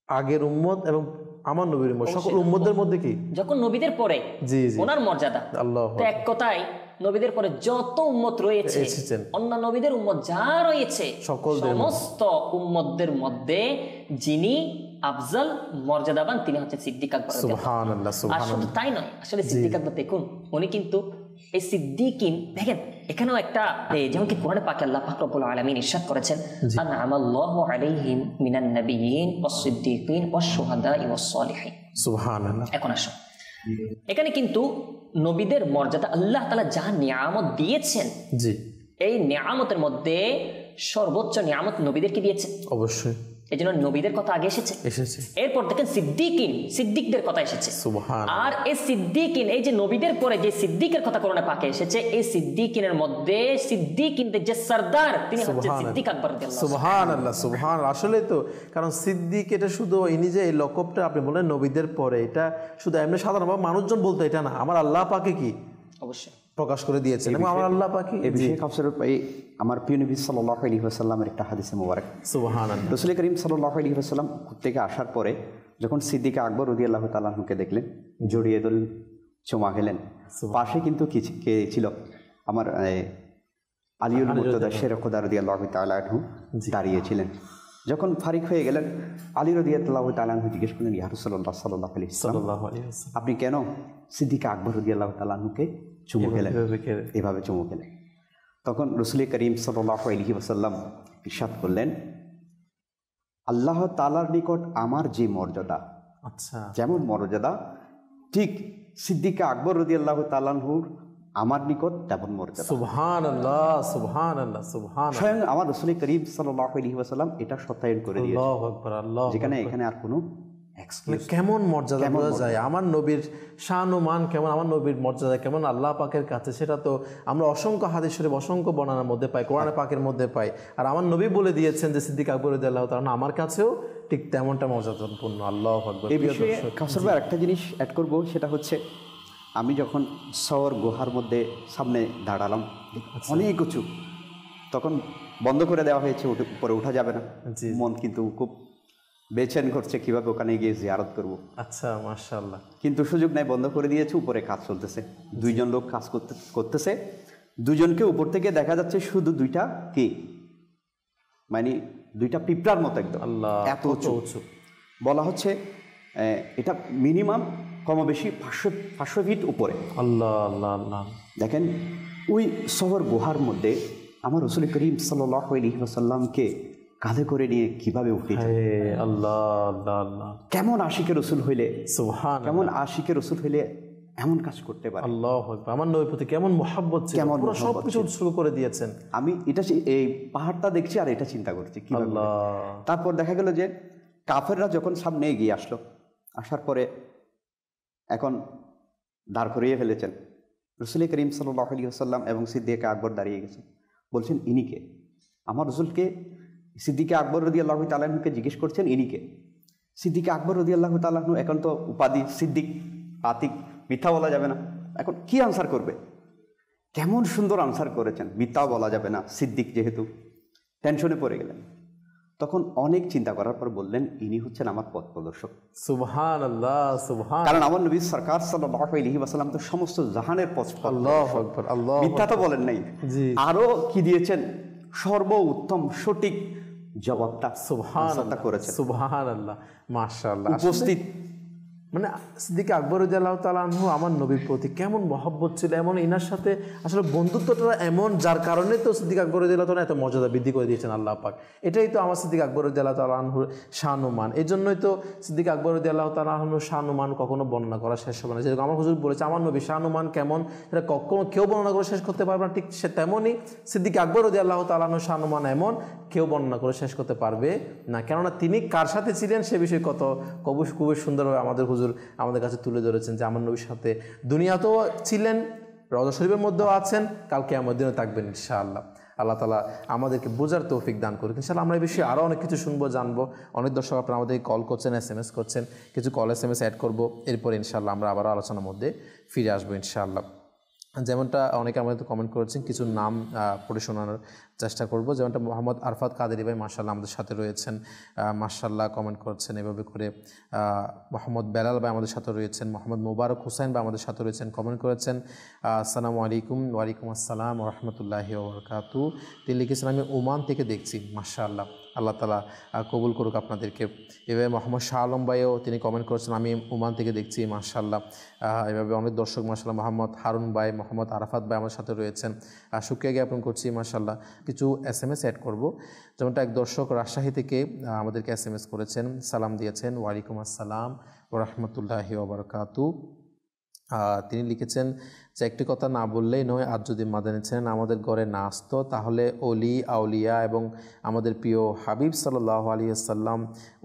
আগের উম্মত এবং আমার নবীর উম্মত, সকল উম্মতদের মধ্যে কি যখন নবীদের পরে, জি জি, ওনার মর্যাদা। আল্লাহু আকবার। এক কথায় নবীদের পরে যত উম্মত রয়েছে, অন্য নবীদের উম্মত যা রয়েছে, সমস্ত উম্মতদের মধ্যে যিনি আফজল মর্যাদাবান, তিনি হচ্ছেন সিদ্দিক আকবর। সুবহানাল্লাহ, সুবহানাল্লাহ। আর শুধু তাই নয়, আসলে সিদ্দিক আকবর দেখুন, উনি কিন্তু এই সিদ্দিকিন, দেখেন এখানেও একটা, যেমন কি কোরআনে পাকে আল্লাহ পাক রব্বুল আলামিন ইরশাদ করেছেন, আনআমাল্লাহু আলাইহিম মিনান নাবিয়্যিন ওয়াস-সিদ্দীকিন ওয়াশ-শুহাদাই ওয়াস-সালিহিন। সুবহানাল্লাহ। এখন আসো, এখানে কিন্তু নবীদের মর্যাদা আল্লাহ তাআলা যা নিয়ামত দিয়েছেন, জি, এই নিয়ামতের মধ্যে সর্বোচ্চ নিয়ামত নবীদেরকে দিয়েছেন। অবশ্যই এই জন্য নবীদের কথা আগে এসেছে। এরপর দেখেন সিদ্দিকদের কথা এসেছে। আর এই সিদ্দিকিন, এই যে নবীদের পরে যে সিদ্দিকের কথা কোরআনে পাকে এসেছে, এই সিদ্দিকিনের মধ্যে সিদ্দিকিনদের যে সরদার তিনি হচ্ছেন সিদ্দিক আকবর রাদিয়াল্লাহু। সুবহানাল্লাহ, সুবহানাল্লাহ। আসলে তো কারণ সিদ্দিক এটা শুধু ইনি যে এই লকবটা আপনি বলেন নবীদের পরে, এটা শুধু এমনি সাধারণভাবে মানুষজন বলতো এটা না, আমার আল্লাহ পাকে কি অবশ্যই প্রকাশ করে দিয়েছেন এবং আমার আল্লাহ পাকি এই বিষয়ে কাউসার আমার প্রিয় নবী সাল্লাল্লাহু আলাইহি ওয়াসাল্লামের একটা হাদিসে মোবারক। সুবহানাল্লাহ। রাসূল করিম সাল্লাল্লাহু আলাইহি ওয়াসাল্লাম থেকে আসার পরে যখন সিদ্দিক আকবর রাদিয়াল্লাহু তাআলা আনহুকে দেখলেন, জড়িয়ে ধরলেন, চুমা খেলেন। পাশে কিন্তু কে ছিল? আমার আলিউল মুর্তদা শের খুদা রাদিয়াল্লাহু তাআলা আনহু দাঁড়িয়েছিলেন। যখন ফারিক হয়ে গেলেন, আলী রাদিয়াল্লাহু তাআলা আনহু জিজ্ঞেস করলেন, ইয়া রাসূলুল্লাহ সাল্লাল্লাহু আলাইহি ওয়াসাল্লাম, আপনি কেন সিদ্দিক আকবর রাদিয়াল্লাহু তাআলা আনহুকে চুমু খেলেন, এভাবে চুমু খেলেন? তখন রাসূল করিম সাল্লাল্লাহু আলাইহি ওয়াসাল্লাম ইরশাদ করলেন, আল্লাহ তাআলার নিকট আমার যে মর্যাদা, আচ্ছা, যেমন মর্যাদা ঠিক সিদ্দিক আকবর রাদিয়াল্লাহু তাআলা আনহুর আমার নিকট তেমন মর্যাদা। সুবহানাল্লাহ, সুবহানাল্লাহ, সুবহানাল্লাহ। স্বয়ং আমার রাসূল করিম সাল্লাল্লাহু আলাইহি ওয়াসাল্লাম এটা সত্যায়ন করে দিয়েছেন। আল্লাহু আকবার, আল্লাহু আকবার। যেখানে এখানে আর কোনো কেমন মর্যাদা বোঝা যায়, আমার নবীর শান ও মান কেমন, আমার নবীর মর্যাদা কেমন আল্লাহ পাকের কাছে, সেটা তো আমরা অসংখ্য হাদিস শরীফ, অসংখ্য বর্ণনার মধ্যে পাই, কোরআন পাকের মধ্যে পাই। আর আমার নবী বলে দিয়েছেন যে সিদ্দিক আকবর রাদিয়াল্লাহু তাআলা আমার কাছেও ঠিক তেমনটা মর্যাদাপূর্ণ। আল্লাহু আকবার। এই বিষয়ে কাউসার ভাই একটা জিনিস অ্যাড করব, সেটা হচ্ছে আমি যখন সওর গুহার মধ্যে সামনে দাঁড়ালাম, অনেক উঁচু, তখন বন্ধ করে দেওয়া হয়েছে, উপরে ওঠা যাবে না। মন কিন্তু খুব বেচেন করছে কিভাবে ওখানে গিয়ে জিয়ারত করব। আচ্ছা, মাশাআল্লাহ। কিন্তু সুযোগ নাই, বন্ধ করে দিয়েছে। উপরে কাজ চলতেছে, দুইজন লোক কাজ করতেছে। দুজনকে উপর থেকে দেখা যাচ্ছে শুধু দুইটা কি, মানে দুইটা পিঁপড়ার মতো একদম, এত উঁচু। বলা হচ্ছে এটা মিনিমাম কমবেশি 500 ফিট উপরে। আল্লাহ আল্লাহ আল্লাহ। দেখেন ওই শহর গুহার মধ্যে আমার রাসূল করিম সাল্লাল্লাহু আলাইহি ওয়াসাল্লামকে কাঁধে করে নিয়ে কিভাবে উঠেছে। আল্লাহ আল্লাহ আল্লাহ। কেমন আশিকে রাসূল হইলে, সুবহানাল্লাহ, কেমন আশিকে রাসূল হইলে এমন কাজ করতে পারে। আল্লাহু আকবার। আমার নবীর প্রতি কেমন মহব্বত ছিল, পুরো সবকিছু উৎসর্গ করে দিয়েছেন। আমি এটা এই পাহাড়টা দেখছি আর এটা চিন্তা করছি কিভাবে। তারপর দেখা গেল যে কাফেররা যখন সামনে এগিয়ে আসলো, আসার পরে এখন দাঁড় করিয়ে ফেলেছেন। রাসূল করিম সাল্লাল্লাহু আলাইহি ওয়াসাল্লাম এবং সিদ্দিক আকবর দাঁড়িয়ে গেছেন, বলছেন ইনিকে? আমার রাসূলকে সিদ্দিক আকবর রাদিয়াল্লাহু তাআলা আনহুকে জিজ্ঞেস করছেন ইনিকে? সিদ্দিক আকবর রাদিয়াল্লাহু তাআলা আনহু এখন তো উপাধি সিদ্দিক, আতিক, মিথ্যা বলা যাবে না। এখন কি আনসার করবে? কেমন সুন্দর আনসার করেছেন, মিথ্যাও বলা যাবে না, সিদ্দিক যেহেতু। টেনশনে পড়ে গেলেন। তখন অনেক চিন্তা করার পর বললেন, ইনি হচ্ছেন আমার পথ প্রদর্শক। সুবহানাল্লাহ, সুবহানাল্লাহ। কারণ আমার নবী সরকার সাল্লাল্লাহু আলাইহি ওয়াসাল্লাম তো সমস্ত জাহানের পথ। আল্লাহু আকবার, আল্লাহু আকবার। মিথ্যা তো বলেন নাই, আরো কি দিয়েছেন? সর্বোত্তম সঠিক জবাবটা সুবহানাল্লাহ করেছেন। সুবহানাল্লাহ, মাশাআল্লাহ। উপস্থিত মানে সিদ্দিক আকবর রাদিয়াল্লাহু তাআলা আনহু আমার নবীর প্রতি কেমন মহব্বত ছিল, এমন ইনার সাথে আসলে বন্ধুত্বটা এমন, যার কারণে তো সিদ্দিক আকবর রাদিয়াল্লাহু তাআলা এত মর্যাদা বৃদ্ধি করে দিয়েছেন আল্লাহ পাক। এটাই তো আমার সিদ্দিক আকবর রাদিয়াল্লাহু তাআলা আনহুর শান ও মান। এই জন্যই তো সিদ্দিক আকবর রাদিয়াল্লাহু তাআলা আনহুর শান ও মান কখনো বর্ণনা করা শেষ হবে না। যেরকম আমার হুজুর বলেছে আমার নবী শান ও মান কেমন, এটা কখনো কেউ বর্ণনা করে শেষ করতে পারবে না, ঠিক সে তেমনই সিদ্দিক আকবর রাদিয়াল্লাহু তাআলা আনহুর শান ও মান এমন, কেউ বর্ণনা করে শেষ করতে পারবে না। কেননা তিনি কার সাথে ছিলেন সে বিষয়ে খুবই সুন্দরভাবে আমাদের হুজুর আমাদের কাছে তুলে ধরেছেন যে আমার নবীর সাথে দুনিয়াতেও ছিলেন, রওজা শরীফের মধ্যেও আছেন, কাল কিয়ামতের দিনেও থাকবেন ইনশাআল্লাহ। আল্লাহ তাআলা আমাদেরকে বোঝার তৌফিক দান করুন ইনশাআল্লাহ। আমরা এই বিষয়ে আরও অনেক কিছু শুনবো, জানবো। অনেক দর্শক আপনারা আমাদের কল করছেন, SMS করছেন, কিছু কল SMS অ্যাড করবো। এরপর ইনশাআল্লাহ আমরা আবারও আলোচনার মধ্যে ফিরে আসবো ইনশাআল্লাহ। যেমনটা অনেকে আমাদের কমেন্ট করেছেন, কিছু নাম পড়ে শোনানোর চেষ্টা করব। যেমনটা মোহাম্মদ আরফাত কাদেরি ভাই মাশাআল্লাহ আমাদের সাথে রয়েছেন, মাশাআল্লাহ কমেন্ট করছেন এভাবে করে। মোহাম্মদ বেলাল ভাই আমাদের সাথে রয়েছেন, মোহাম্মদ মুবারক হুসাইন ভাই আমাদের সাথে রয়েছেন, কমেন্ট করেছেন আসসালামু আলাইকুম। ওয়ালাইকুম আসসালাম ওয়া রাহমাতুল্লাহি ওয়া বারাকাতুহু। তিনি লিখেছেন আমি ওমান থেকে দেখছি, মাশাআল্লাহ, আল্লাহ তাআলা কবুল করুক আপনাদেরকে। এভাবে মোহাম্মদ শাহ আলম ভাইও তিনি কমেন্ট করেছেন আমি ওমান থেকে দেখছি, মাশাআল্লাহ। এভাবে অনেক দর্শক মাশাআল্লাহ, মোহাম্মদ হারুন ভাই, মোহাম্মদ আরাফাত ভাই আমাদের সাথে রয়েছেন, শুকরিয়া জ্ঞাপন করছি মাশাআল্লাহ। কিছু SMS অ্যাড করব। যেমনটা এক দর্শক রাজশাহী থেকে আমাদেরকে SMS করেছেন, সালাম দিয়েছেন, ওয়ালাইকুম আসসালাম ওয়া রাহমাতুল্লাহি ওয়া বারাকাতুহু। তিনি লিখেছেন যে একটি কথা না বললেই নয়, আজ যদি মাদানী চ্যানেল আমাদের ঘরে না আসতো তাহলে অলি আউলিয়া এবং আমাদের প্রিয় হাবিব সাল্লাল্লাহু আলাইহি ওয়াসাল্লাম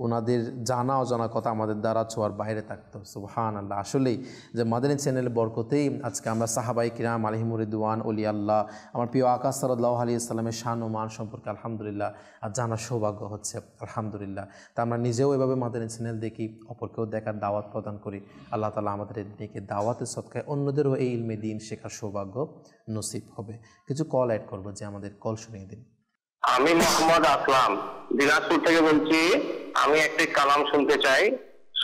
ওনাদের জানা অজানা কথা আমাদের দ্বারা ছোঁয়ার বাইরে থাকতো। সুবহানাল্লাহ। আসলেই যে মাদানী চ্যানেলের বরকতেই আজকে আমরা সাহাবাই কিরাম আলাইহিমুর রিদওয়ান, অলি আল্লাহ, আমার প্রিয় আকা সাল্লাল্লাহু আলাইহি ওয়াসাল্লামের শান ও মান সম্পর্কে আলহামদুলিল্লাহ আর জানার সৌভাগ্য হচ্ছে আলহামদুলিল্লাহ। তা আমরা নিজেও এভাবে মাদানী চ্যানেল দেখি, অপরকেও দেখার দাওয়াত প্রদান করি। আল্লাহ তাআলা আমাদের এদিকে দাওয়াতের সদকায় অন্যদেরও এই ইলমে দ্বীন শেখার সৌভাগ্য নসিব হবে। কিছু কল অ্যাড করবো, যে আমাদের কল শুনিয়ে দিন। আমি মোহাম্মদ আসলাম, দিনাজপুর থেকে বলছি। আমি একটি কালাম শুনতে চাই।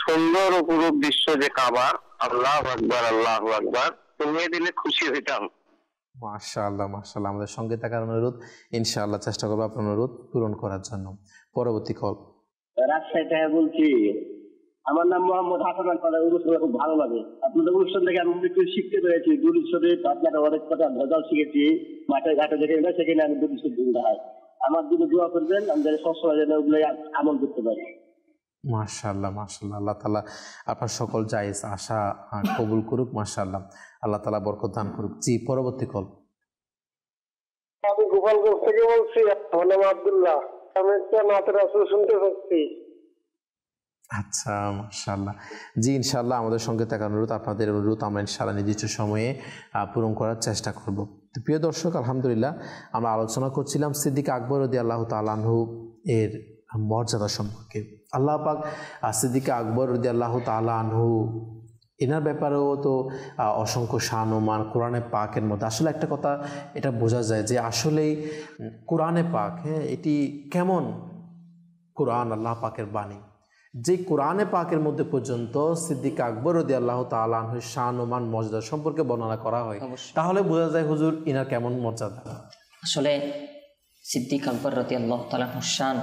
সুন্দর অপরূপ দৃশ্য যে কাবা, আল্লাহু আকবার আল্লাহু আকবার, শুনিয়ে দিলে খুশি হইতাম। মাশাআল্লাহ মাশাআল্লাহ, আমাদের সঙ্গে থাকার অনুরোধ, ইনশাআল্লাহ চেষ্টা করবো আপনার অনুরোধ পূরণ করার জন্য। পরবর্তী কল। রাজশাহী থেকে বলছি। আমার নাম মোহাম্মদ হাসান। অনুষ্ঠান খুব ভালো লাগে। আপনাদের অনুষ্ঠান থেকে আমি একটু শিখতে পেরেছি। দুরূদ শরীফ, আপনারা অনেক কথা ভেজাল শিখেছি। মাঠে ঘাটে যেখানে সেখানে আমি দুরূদ শরীফ দিতে হয়। আমার জন্য দোয়া করবেন, আমি যেন সবসময় যেন ওগুলো আমল করতে পারি। মাশাআল্লাহ মাশাআল্লাহ, আল্লাহ তাআলা আপনার সকল জায়েজ আশা কবুল করুক। মাশাআল্লাহ, আল্লাহ তাআলা বরকত দান করুক। জি, পরবর্তী কল। আমি গোপালগঞ্জ থেকে বলছি। আমার নাম আব্দুল্লাহ। আমি একটা নাতের রাসূল শুনতে পাচ্ছি। আচ্ছা, মাশাআল্লাহ। জি, ইনশাআল্লাহ আমাদের সঙ্গে থাকার অনুরোধ, আপনাদের অনুরোধ আমরা ইনশাআল্লাহ নির্দিষ্ট সময়ে পূরণ করার চেষ্টা করব। তো প্রিয় দর্শক, আলহামদুলিল্লাহ আমরা আলোচনা করছিলাম সিদ্দিক আকবর রাদিয়াল্লাহু তাআলা আনহু এর মর্যাদা সম্পর্কে। আল্লাহ পাক সিদ্দিক আকবর রাদিয়াল্লাহু তাআলা আনহু এনার ব্যাপারেও তো অসংখ্য শান ও মান কোরআনে পাকের মধ্যে। আসলে একটা কথা এটা বোঝা যায় যে আসলেই কোরআনে পাক, হ্যাঁ, এটি কেমন কোরআন, আল্লাহ পাকের বাণী, যে কোরআনে পাকের মধ্যে পর্যন্ত সিদ্দিক আকবর রাদিয়াল্লাহু তাআলা আনহুর শান ও মান মর্যাদা সম্পর্কে বর্ণনা করা হয়, তাহলে বোঝা যায় হুজুর ইনার কেমন মর্যাদা। আসলে সিদ্দিক আকবর রাদিয়াল্লাহু তাআলা আনহুর শান,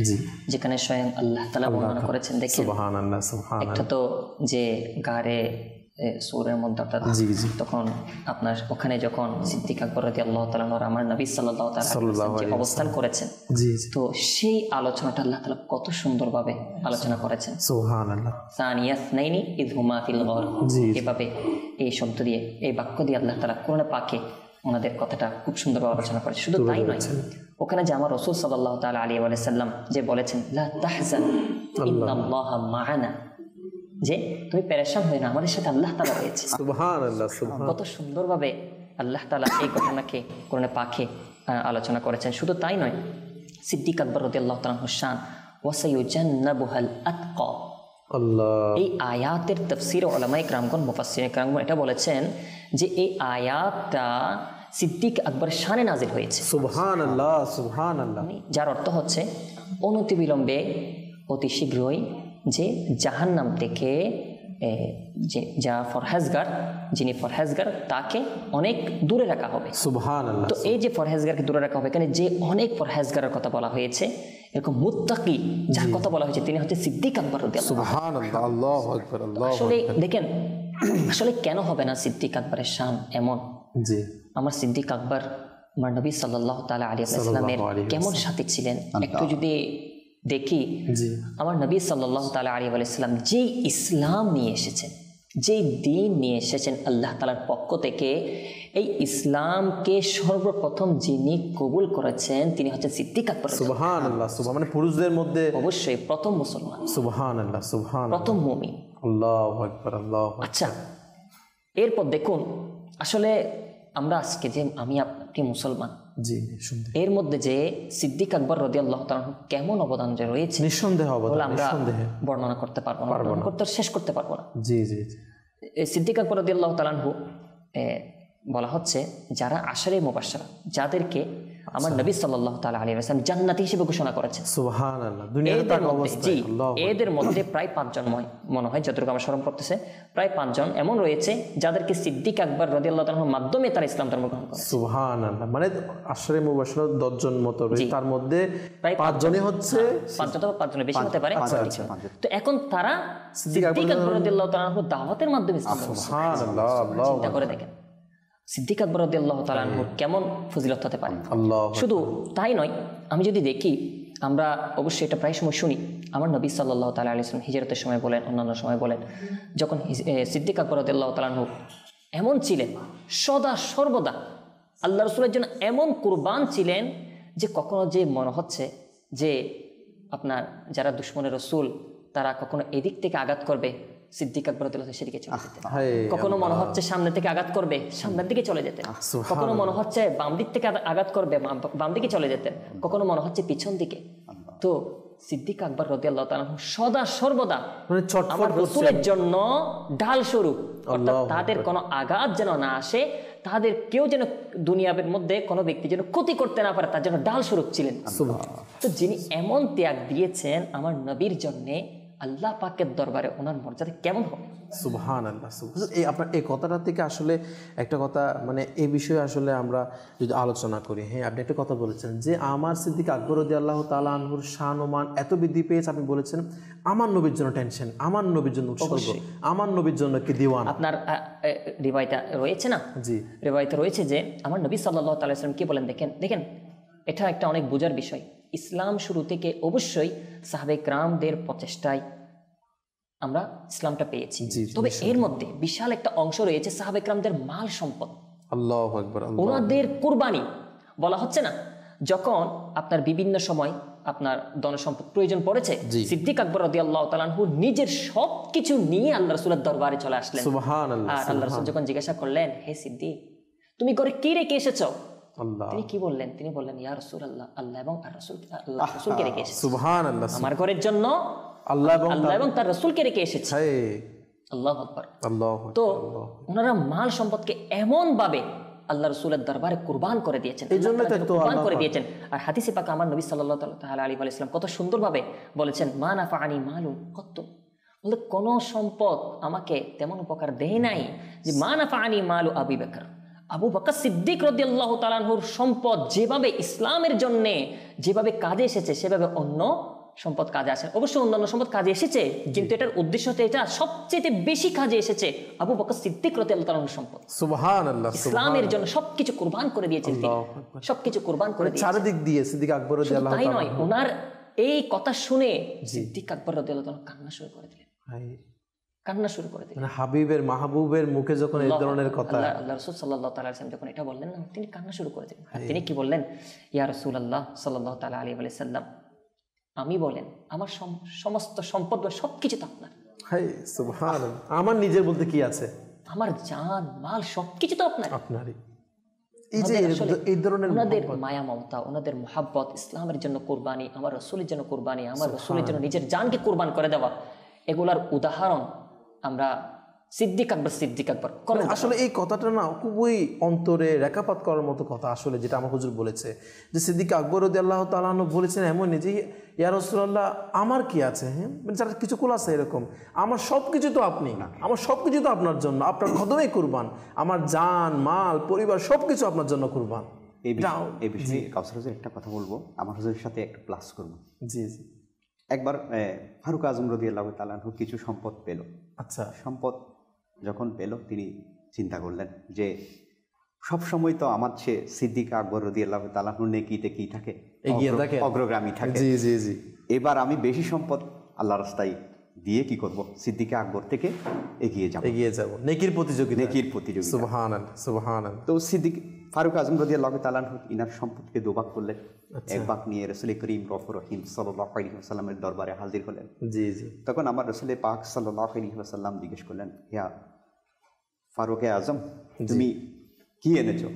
জি, যেখানে স্বয়ং আল্লাহ তাআলা বর্ণনা করেছেন। দেখেন, সুবহানাল্লাহ সুবহানাল্লাহ, একটা তো যে গারে সূরের মধ্যে অর্থাৎ তখন আপনার ওখানে যখন সিদ্দিক আকবর রাদিয়াল্লাহু তাআলা আনহু আমার নবী সাল্লাল্লাহু তাআলা আলাইহি ওয়াসাল্লাম অবস্থান করেছেন, তো সেই আলোচনাটা আল্লাহ তাআলা কত সুন্দরভাবে আলোচনা করেছেন। সুবহানাল্লাহ। সানিয়াত নাইনি ইয হুমা ফিল গার, এভাবে এই শব্দ দিয়ে, এই বাক্য দিয়ে আল্লাহ তাআলা কোরআনে পাকে ওনাদের কথাটা খুব সুন্দরভাবে আলোচনা করেছে। শুধু তাই নয়, ওখানে যে আমার রাসূল সাল্লাল্লাহু তাআলা আলাইহি ওয়া সাল্লাম যে বলেছেন লা তাহজান ইন্নাল্লাহা মা'ানা, যে তুমি পেরেশান হয়ে না, আমাদের সাথে আল্লাহ তাআলা রয়েছে। সুবহানাল্লাহ সুবহানাল্লাহ, কত সুন্দরভাবে আল্লাহ তাআলা এই ঘটনাকে কোরআনে পাকে আলোচনা করেছেন। শুধু তাই নয়, সিদ্দিক আকবর রাদিয়াল্লাহু তাআলা আনহু শান ওয়া সায়ুজান্নাবুহাল আতকা, আল্লাহ, এই আয়াতের তাফসীর উলামায়ে কেরামগণ, মুফাসসিরিনে কেরামগণ এটা বলেছেন যে এই আয়াতটা সিদ্দিক আকবর শানে নাজিল হয়েছে। সুবহানাল্লাহ সুবহানাল্লাহ, যার অর্থ হচ্ছে অনতিবিলম্বে, অতি শীঘ্রই যে জাহান্নাম থেকে যে যা ফরহেজগার, যিনি ফরহেজগার তাকে অনেক দূরে রাখা হবে। সুবহানাল্লাহ। তো এই যে ফরহেজগারকে দূরে রাখা হবে, এখানে যে অনেক ফরহেজগারের কথা বলা হয়েছে, এরকম মুত্তাকি যার কথা বলা হয়েছে তিনি হচ্ছে সিদ্দিক আকবর রাদিয়াল্লাহু তাআলা। সুবহানাল্লাহ, আল্লাহু আকবার আল্লাহু আকবার। আসলে দেখেন, আসলে কেন হবে না সিদ্দিক আকবরের শান এমন? জি, আমার সিদ্দিক আকবর আমার নবী সাল্লাল্লাহু তাআলা আলাইহি ওয়াসাল্লামের কেমন সাথী ছিলেন একটু যদি দেখি। আমার নবী সাল্লাল্লাহু তাআলা আলাইহি ওয়াসাল্লাম যেই ইসলাম নিয়ে এসেছেন, যেই দ্বীন নিয়ে এসেছেন আল্লাহ তাআলার পক্ষ থেকে, এই ইসলামকে সর্বপ্রথম যিনি কবুল করেছেন তিনি হচ্ছেন সিদ্দিক আকবর। সুবহানাল্লাহ সুবহান, মানে পুরুষদের মধ্যে অবশ্যই প্রথম মুসলমান, সুবহানাল্লাহ সুবহানাল্লাহ, প্রথম মুমিন। আল্লাহু আকবার আল্লাহু আকবার। আচ্ছা, এরপর দেখুন আসলে আমরা আজকে যে আমি আপনি মুসলমান, জি, শুনতে এর মধ্যে যে সিদ্দিক আকবর রাদিয়াল্লাহু তাআলা কেমন অবদান যে রয়েছে নিঃসন্দেহে অবদান, আমরা নিঃসন্দেহে বর্ণনা করতে পারবো না, বর্ণনা করতে শেষ করতে পারবো না। জি জি জি, সিদ্দিক আকবর রাদিয়াল্লাহু তাআলা বলা হচ্ছে যারা আশারে মুবাশশারা, যাদেরকে আমার নবী সাল্লাল্লাহু তাআলা আলাইহি ওয়াসাল্লাম জান্নাতি হিসেবে ঘোষণা করেছেন। সুবহানাল্লাহ। দুনিয়াতে তার অবস্থা, আল্লাহু আকবার। এদের মধ্যে প্রায় 5 জন মনে হয়, যতটুকু আমার স্মরণ করতেছে, প্রায় 5 জন এমন রয়েছে যাদেরকে সিদ্দিক আকবর রাদিয়াল্লাহু তাআলার মাধ্যমে তারা ইসলাম ধর্ম গ্রহণ করে। সুবহানাল্লাহ, মানে আশরে মুবাশশারা 10 জন মতো রয়েছে, তার মধ্যে প্রায় 5 জনই হচ্ছে 5 জন, 5 জনের বেশি হতে পারে। তো এখন তারা সিদ্দিক আকবর রাদিয়াল্লাহু তাআলার দাওয়াতের মাধ্যমে ইসলাম গ্রহণ করে। সুবহানাল্লাহ, আল্লাহু চিন্তা করে দেখেন সিদ্দিক আকবর রাদিয়াল্লাহু তাআলা কেমন ফজিলত হতে পারে। আল্লাহ। শুধু তাই নয়, আমি যদি দেখি, আমরা অবশ্যই এটা প্রায় সময় শুনি, আমার নবী সাল্লাল্লাহু তাআলা আলাইহি ওয়াসাল্লাম হিজরতের সময় বলেন, অন্যান্য সময় বলেন, যখন সিদ্দিক আকবর রাদিয়াল্লাহু তাআলা এমন ছিলেন, সদা সর্বদা আল্লাহ রসুলের জন্য এমন কুরবান ছিলেন যে কখনো যে মনে হচ্ছে যে আপনার যারা দুশমনের রসুল তারা কখনো এদিক থেকে আঘাত করবে, সিদ্দিক আকবর রাদিয়াল্লাহু আনহু সেদিকে চলে যেতেন। কখনো মনে হচ্ছে সামনে থেকে আঘাত করবে, সামনের দিকে চলে যেতেন। কখনো মনে হচ্ছে বাম দিক থেকে আঘাত করবে, বাম দিকে চলে যেতেন। কখনো মনে হচ্ছে পিছন দিকে। তো সিদ্দিক আকবর রাদিয়াল্লাহু তাআলা সদা সর্বদা আমার রাসূলের জন্য ঢাল স্বরূপ, অর্থাৎ তাদের কোনো আঘাত যেন না আসে, তাদের কেউ যেন দুনিয়ার মধ্যে কোনো ব্যক্তি যেন ক্ষতি করতে না পারে, তার জন্য ঢাল স্বরূপ ছিলেন। তো যিনি এমন ত্যাগ দিয়েছেন আমার নবীর জন্যে, আল্লাহ পাকের দরবারে ওনার মর্যাদা কেমন হবে? সুবহানাল্লাহ। এই আপনার এই কথাটা থেকে আসলে একটা কথা, মানে এই বিষয়ে আসলে আমরা যদি আলোচনা করি, হ্যাঁ আপনি একটা কথা বলেছেন যে আমার সিদ্দিক আকবর রাদিয়াল্লাহু তাআলা আনহুর শান ও মান এত বৃদ্ধি পেয়েছে, আপনি বলেছেন আমার নবীর জন্য টেনশন, আমার নবীর জন্য উৎসর্গ, আমার নবীর জন্য কি দিওয়ান। আপনার রিওয়ায়াতে রয়েছে না? জি, রিওয়ায়াতে রয়েছে যে আমার নবী সাল্লাল্লাহু তাআলা আলাইহি ওয়াসাল্লাম কি বলেন, দেখেন এটা একটা অনেক বোঝার বিষয়। ইসলাম শুরু থেকে অবশ্যই সাহাবে কিরামদের প্রচেষ্টায় আমরা ইসলামটা পেয়েছি, তবে এর মধ্যে বিশাল একটা অংশ রয়েছে সাহাবে কিরামদের মাল সম্পদ, আল্লাহু আকবার, ওনাদের কুরবানি। বলা হচ্ছে না যখন আপনার বিভিন্ন সময় আপনার ধন সম্পদ প্রয়োজন পড়েছে, সিদ্দিক আকবর রাদিয়াল্লাহু তাআলা আনহু নিজের সবকিছু নিয়ে আল্লাহ রাসূলের দরবারে চলে আসলেন। সুবহানাল্লাহ। আর আল্লাহ রাসূল যখন জিজ্ঞাসা করলেন, হে সিদ্দিক তুমি করে কি রেখে এসেছো? তিনি কি বললেন? তিনি বললেন, ইয়া রাসূলুল্লাহ, আল্লাহ এবং আর রাসূলকে রেখে এসেছি। সুবহানাল্লাহ। আমার ঘরের জন্য আল্লাহ এবং তার রাসূলকে রেখে এসেছি। আল্লাহু আকবার। তো ওনারা মাল সম্পদকে এমন ভাবে আল্লাহ রাসূলের দরবারে কুরবান করে দিয়েছেন, কুরবান করে দিয়েছেন। আর হাদিসে পাক আমার নবী সাল্লাল্লাহু তাআলা আলাইহি ওয়াসাল্লাম কত সুন্দরভাবে বলেছেন, মা নাফাআনি মালুন কত, বলে কোন সম্পদ আমাকে তেমন উপকার দেয় নাই যে মা নাফাআনি মালু আবু বকর, আবু বকর সিদ্দিক রাদিয়াল্লাহু তাআলা আনহুর সম্পদ যেভাবে ইসলামের জন্য যেভাবে কাজে এসেছে সেভাবে অন্য সম্পদ কাজে আসে। অবশ্যই অন্যান্য সম্পদ কাজে এসেছে, কিন্তু এটার উদ্দেশ্য হচ্ছে এটা সবচেয়ে বেশি কাজে এসেছে আবু বকর সিদ্দিক রাদিয়াল্লাহু তাআলা আনহুর সম্পদ। সুবহানাল্লাহ। ইসলামের জন্য সবকিছু কুরবান করে দিয়েছেন তিনি, সবকিছু কুরবান করে দিয়েছেন চারিদিক দিয়ে। সিদ্দিক আকবর রাদিয়াল্লাহু তাআলা, তাই নয়, ওনার এই কথা শুনে সিদ্দিক আকবর রাদিয়াল্লাহু তাআলা কান্না শুরু করে দিলেন, কান্না শুরু করে দিলেন। মানে হাবিবের মাহবুবের মুখে যখন এই ধরনের কথা, আল্লাহ রাসূল সাল্লাল্লাহু তাআলা আলাইহি ওয়াসাল্লাম যখন এটা বললেন না, তিনি কান্না শুরু করে দিলেন। তিনি কি বললেন, ইয়া রাসূলুল্লাহ সাল্লাল্লাহু তাআলা আলাইহি ওয়াসাল্লাম, আমি বলেন আমার সমস্ত সম্পদ সবকিছু তো আপনার। সুবহানাল্লাহ। আমার নিজের বলতে কি আছে? আমার জান মাল সবকিছু তো আপনারই। এই যে এই ধরনের ওনাদের মায়া মমতা, ওনাদের মুহাব্বত, ইসলামের জন্য কুরবানি, আমার রাসূলের জন্য কুরবানি, আমার রাসূলের জন্য নিজের জানকে কুরবান করে দেওয়া, এগুলার উদাহরণ আমরা সিদ্দিক আকবর আসলে এই কথাটা না খুবই অন্তরে রেখাপাত করার মতো কথা আসলে, যেটা আমার হুজুর বলেছে যে সিদ্দিক আকবর রাদিয়াল্লাহু তাআলা আনহু বলেছেন এমন যে ইয়া রাসূলুল্লাহ আমার কি আছে, হ্যাঁ মানে যারা কিছু কুল আছে এরকম, আমার সবকিছু তো আপনি, আমার সবকিছু তো আপনার জন্য, আপনার কদমে কুরবান, আমার জান মাল পরিবার সবকিছু আপনার জন্য কুরবান। এই বিষয়ে কাউসার হুজুর একটা কথা বলবো, আমার হুজুরের সাথে একটু প্লাস করবো। জি জি। একবার ফারুক আজম রাদিয়াল্লাহু তাআলা আনহু কিছু সম্পদ পেল। আচ্ছা, সম্পদ যখন পেল তিনি চিন্তা করলেন যে সব সময় তো আমার সে সিদ্দিক আকবর রাদিয়াল্লাহু তাআলা আনহু নেকিতে কি থাকে, এগিয়ে থাকে, অগ্রগামী থাকে। জি জি জি। এবার আমি বেশি সম্পদ আল্লাহর রাস্তায় দিয়ে কি করব, সিদ্দিক আকবর থেকে এগিয়ে যাব, নেকির প্রতিযোগিতা। সুবহানাল্লাহ সুবহানাল্লাহ। তো সিদ্দিক ফারুক আজম রাদিয়াল্লাহু তাআলা আনহু ইনার সম্পদকে দুভাগ করলেন। এক ভাগ নিয়ে রাসূল করিম গফুর রহিম সাল্লাল্লাহু আলাইহি ওয়াসাল্লামের দরবারে হাজির হলেন। জি জি। তখন আমার রাসূল পাক সাল্লাল্লাহু আলাইহি ওয়াসাল্লাম জিজ্ঞেস করলেন, ইয়া ফারুক আজম, তুমি কি এনেছো?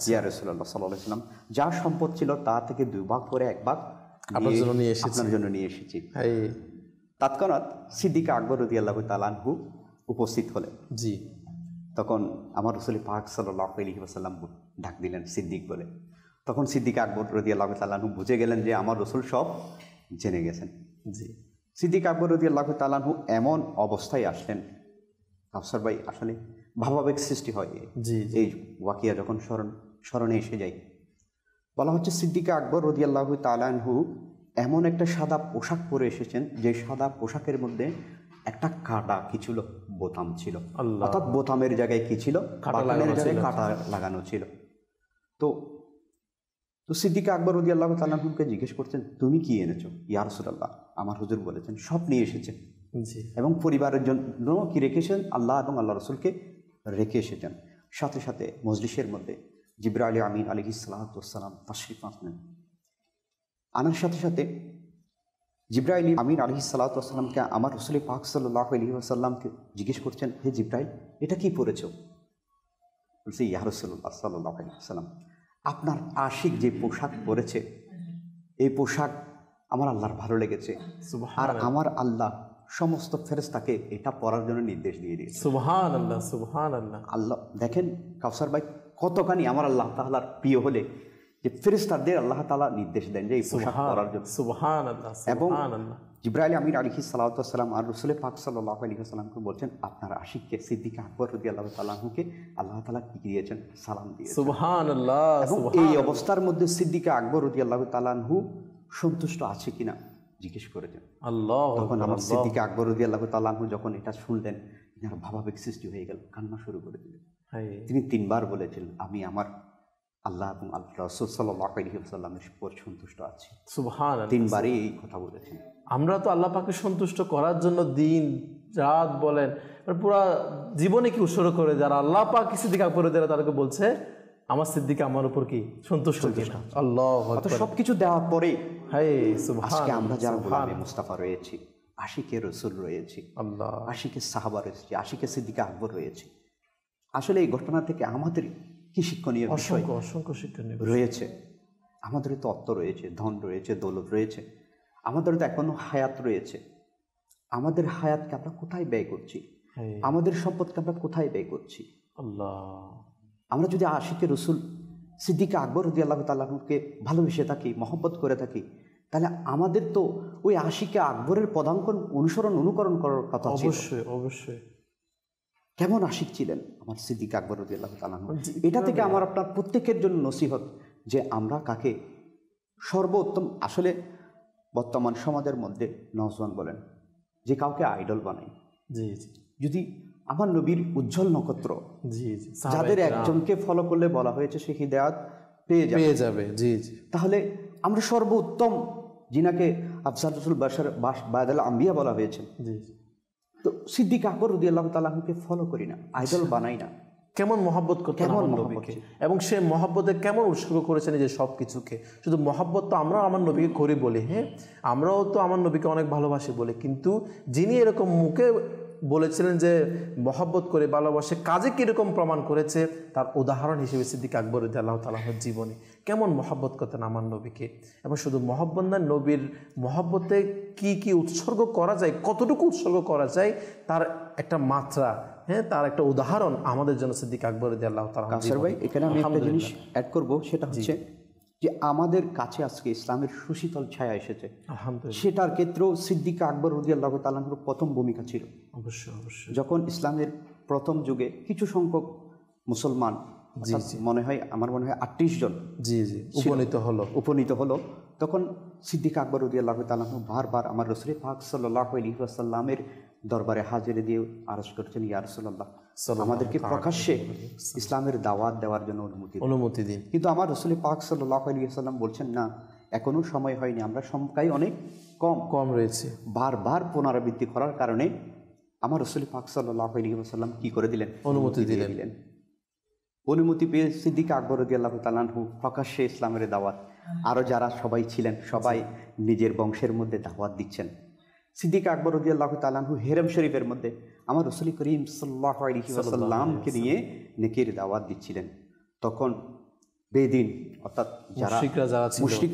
ইয়া রাসূলুল্লাহ সাল্লাল্লাহু আলাইহি ওয়াসাল্লাম, যা সম্পদ ছিল তা থেকে দুই ভাগ করে এক ভাগ আপনার জন্য নিয়ে এসেছি। তৎক্ষণাৎ সিদ্দিক আকবর রাদিয়াল্লাহু তাআলা আনহু উপস্থিত হলেন। জি। তখন আমার রাসূল পাক সাল্লাল্লাহু আলাইহি ওয়াসাল্লাম ডাক দিলেন সিদ্দিক বলে। তখন সিদ্দিক আকবর রাদিয়াল্লাহু তাআলা আনহু বুঝে গেলেন যে আমার রাসূল সব জেনে গেছেন। জি। সিদ্দিক আকবর রাদিয়াল্লাহু তাআলা আনহু এমন অবস্থায় আসলেন, কাউসার ভাই আসলে ভাবাবেগ সৃষ্টি হয় এই ওয়াকিয়া যখন স্মরণে এসে যায়। বলা হচ্ছে সিদ্দিক আকবর রাদিয়াল্লাহু তাআলা আনহু এমন একটা সাদা পোশাক পরে এসেছেন যে সাদা পোশাকের মধ্যে একটা কাটা কি ছিল, বোতাম ছিল, অর্থাৎ বোতামের জায়গায় কি ছিল, কাটা লাগানো ছিল। তো সিদ্দিক আকবর রাদিয়াল্লাহু তাআলা আনহুকে জিজ্ঞেস করছেন, তুমি কি এনেছো? ইয়া রাসূলুল্লাহ, আমার হুজুর বলেছেন সব নিয়ে এসেছেন এবং পরিবারের জন্য কি রেখেছেন, আল্লাহ এবং আল্লাহ রাসূলকে রেখে এসেছেন। সাথে সাথে মজলিসের মধ্যে জিবরাইল আমিন আলাইহিস সালাতু ওয়াস সালাম তাশরিফ আনলেন। আনার সাথে সাথে জিবরাইল আমিন আলাইহিস সালাতু ওয়াস সালামকে আমার রাসূল পাক সাল্লাল্লাহু আলাইহি ওয়াসাল্লামকে জিজ্ঞেস করছেন, হে জিবরাইল, এটা কি পরেছো? বলছে, ইয়া রাসূলুল্লাহ সাল্লাল্লাহু আলাইহি ওয়াসাল্লাম, আপনার আশিক যে পোশাক পরেছে এই পোশাক আমার আল্লাহর ভালো লেগেছে, আর আমার আল্লাহ সমস্ত ফেরেশতাকে এটা পরার জন্য নির্দেশ দিয়ে দিয়েছে। সুবহানাল্লাহ, সুবহানাল্লাহ। আল্লাহ দেখেন কাউসার ভাই কতখানি আমার আল্লাহ তাআলার প্রিয় হলে যে ফেরেশতাদের আল্লাহ তাআলা নির্দেশ দেন যে এই পোশাক পরার জন্য। সুবহানাল্লাহ, এবং সুবহানাল্লাহ। জিবরাইল আমিন আলাইহিস সালাতু ওয়াস সালাম আর রাসূল পাক সাল্লাল্লাহু আলাইহি ওয়াসাল্লামকে বলছেন, আপনার আশিককে সিদ্দিক আকবর রাদিয়াল্লাহু তাআলা আনহুকে আল্লাহ তাআলা কি দিয়েছেন? সালাম দিয়েছেন। সুবহানাল্লাহ। এবং এই অবস্থার মধ্যে সিদ্দিক আকবর রাদিয়াল্লাহু তাআলা আনহু সন্তুষ্ট আছে কিনা জিজ্ঞেস করেছেন। আল্লাহ, তখন আমার সিদ্দিক আকবর রাদিয়াল্লাহু তাআলা আনহু যখন এটা শুনলেন, তার ভাবাবেগ সৃষ্টি হয়ে গেল, কান্না শুরু করে দিলেন। তিনি 3 বার বলেছিলেন, আমি আমার আল্লাহ এবং আল্লাহ রাসূল সাল্লাল্লাহু আলাইহি ওয়াসাল্লামের উপর সন্তুষ্ট আছি। সুবহানাল্লাহ। 3 বারই এই কথা বলেছেন। আমরা তো আল্লাহ পাককে সন্তুষ্ট করার জন্য দিন রাত বলেন পুরা জীবনে কি উৎসর্গ করে, যারা আল্লাহ পাক সিদ্দিক আকবর রাদিয়াল্লাহু তাআলাকে বলছে আমার সিদ্দিক আমার উপর কি সন্তুষ্ট কিনা। আল্লাহু আকবার। সবকিছু দেওয়ার পরে আজকে আমরা যারা গোলামে মুস্তাফা রয়েছি, আশিকে রসুল রয়েছি, আল্লাহ আশিকে সাহাবা রয়েছে, আশিকে সিদ্দিক আকবর রয়েছে। আসলে এই ঘটনা থেকে আমাদের কি শিক্ষণীয় বিষয়? অসংখ্য শিক্ষণীয় রয়েছে। আমাদের তো অর্থ রয়েছে, ধন রয়েছে, দৌলত রয়েছে, আমাদের তো এখনো হায়াত রয়েছে। আমাদের হায়াতকে আমরা কোথায় ব্যয় করছি? আমাদের সম্পদকে আমরা কোথায় ব্যয় করছি? আল্লাহ, আমরা যদি আশিকে রসুল সিদ্দিক আকবর রাদিয়াল্লাহু তাআলাকে ভালোবেসে থাকি, মহব্বত করে থাকি, তাহলে আমাদের তো ওই আশিকে আকবরের পদাঙ্ক অনুকরণ করার কথা ছিল। অবশ্যই অবশ্যই। কেমন আশিক ছিলেন আমার সিদ্দিক আকবর রাদিয়াল্লাহু তাআলা। এটা থেকে আমার আপনার প্রত্যেকের জন্য নসিহত যে আমরা কাকে সর্বোত্তম, আসলে বর্তমান সমাজের মধ্যে নওজওয়ান বলেন যে কাউকে আইডল বানাই। জি জি। যদি আমার নবীর উজ্জ্বল নক্ষত্র, জি জি, যাদের একজনকে ফলো করলে বলা হয়েছে সে হিদায়াত পেয়ে যাবে, জি জি, তাহলে আমরা সর্বোত্তম যিনাকে আফজাল রাসূল বাশার বাদাল আম্বিয়া বলা হয়েছে, জি, তো সিদ্দিক আকবর রাদিয়াল্লাহু তাআলাকে ফলো করি না, আইডল বানাই না। কেমন মহব্বত করতেন আমার নবীকে, এবং সে মহব্বতে কেমন উৎসর্গ করেছেন যে সব কিছুকে। শুধু মহব্বত তো আমরা আমার নবীকে করি বলি, হ্যাঁ আমরাও তো আমার নবীকে অনেক ভালোবাসি বলি, কিন্তু যিনি এরকম মুখে বলেছিলেন যে মহব্বত করে ভালোবাসে, কাজে কীরকম প্রমাণ করেছে তার উদাহরণ হিসেবে সিদ্দিক আকবর রাদিয়াল্লাহু তাআলার জীবনী। কেমন মহব্বত করতেন আমার নবীকে, এবং শুধু মহব্বত না, নবীর মহব্বতে কি কি উৎসর্গ করা যায়, কতটুকু উৎসর্গ করা যায় তার একটা মাত্রা, হ্যাঁ তার একটা উদাহরণ আমাদের জন্য সিদ্দিক আকবর রাদিয়াল্লাহু তাআলা। কাসর ভাই, এখানে আমি একটা জিনিস অ্যাড করব, সেটা হচ্ছে যে আমাদের কাছে আজকে ইসলামের সুশীতল ছায়া এসেছে, সেটার ক্ষেত্রেও সিদ্দিক আকবর রাদিয়াল্লাহু তাআলার প্রথম ভূমিকা ছিল। অবশ্যই অবশ্যই। যখন ইসলামের প্রথম যুগে কিছু সংখ্যক মুসলমান, আমার মনে হয় 38 জন জি জি উপনীত হলো, তখন সিদ্দিক আকবর রাদিয়াল্লাহু তাআলা বারবার আমার রাসূল পাক সাল্লাল্লাহু আলাইহি ওয়াসাল্লামের দরবারে হাজিরা দিয়ে আরজ করছেন, ইয়া রাসূলুল্লাহ আমাদেরকে প্রকাশ্যে ইসলামের দাওয়াত দেওয়ার জন্য অনুমতি দিন। কিন্তু আমার রাসূল পাক সাল্লাল্লাহু আলাইহি ওয়াসাল্লাম বলছেন, না এখনো সময় হয়নি, আমরা সংখ্যায় অনেক কম রয়েছে। বারবার পুনরাবৃত্তি করার কারণে আমার রাসূল পাক সাল্লাল্লাহু আলাইহি ওয়াসাল্লাম কি করে দিলেন? অনুমতি দিলেন। অনুমতি পেয়ে সিদ্দিক আকবর রাদিয়াল্লাহু তাআলা প্রকাশ্যে ইসলামের দাওয়াত, আরও যারা সবাই ছিলেন সবাই নিজের বংশের মধ্যে দাওয়াত দিচ্ছেন। সিদ্দিক আকবর রাদিয়াল্লাহু তাআলা হেরেম শরীফের মধ্যে আমার রাসূল করিম সাল্লাল্লাহু আলাইহি ওয়াসাল্লামকে নিয়ে নেকির দাওয়াত দিচ্ছিলেন। তখন বেদিন অর্থাৎ যারা মুশরিক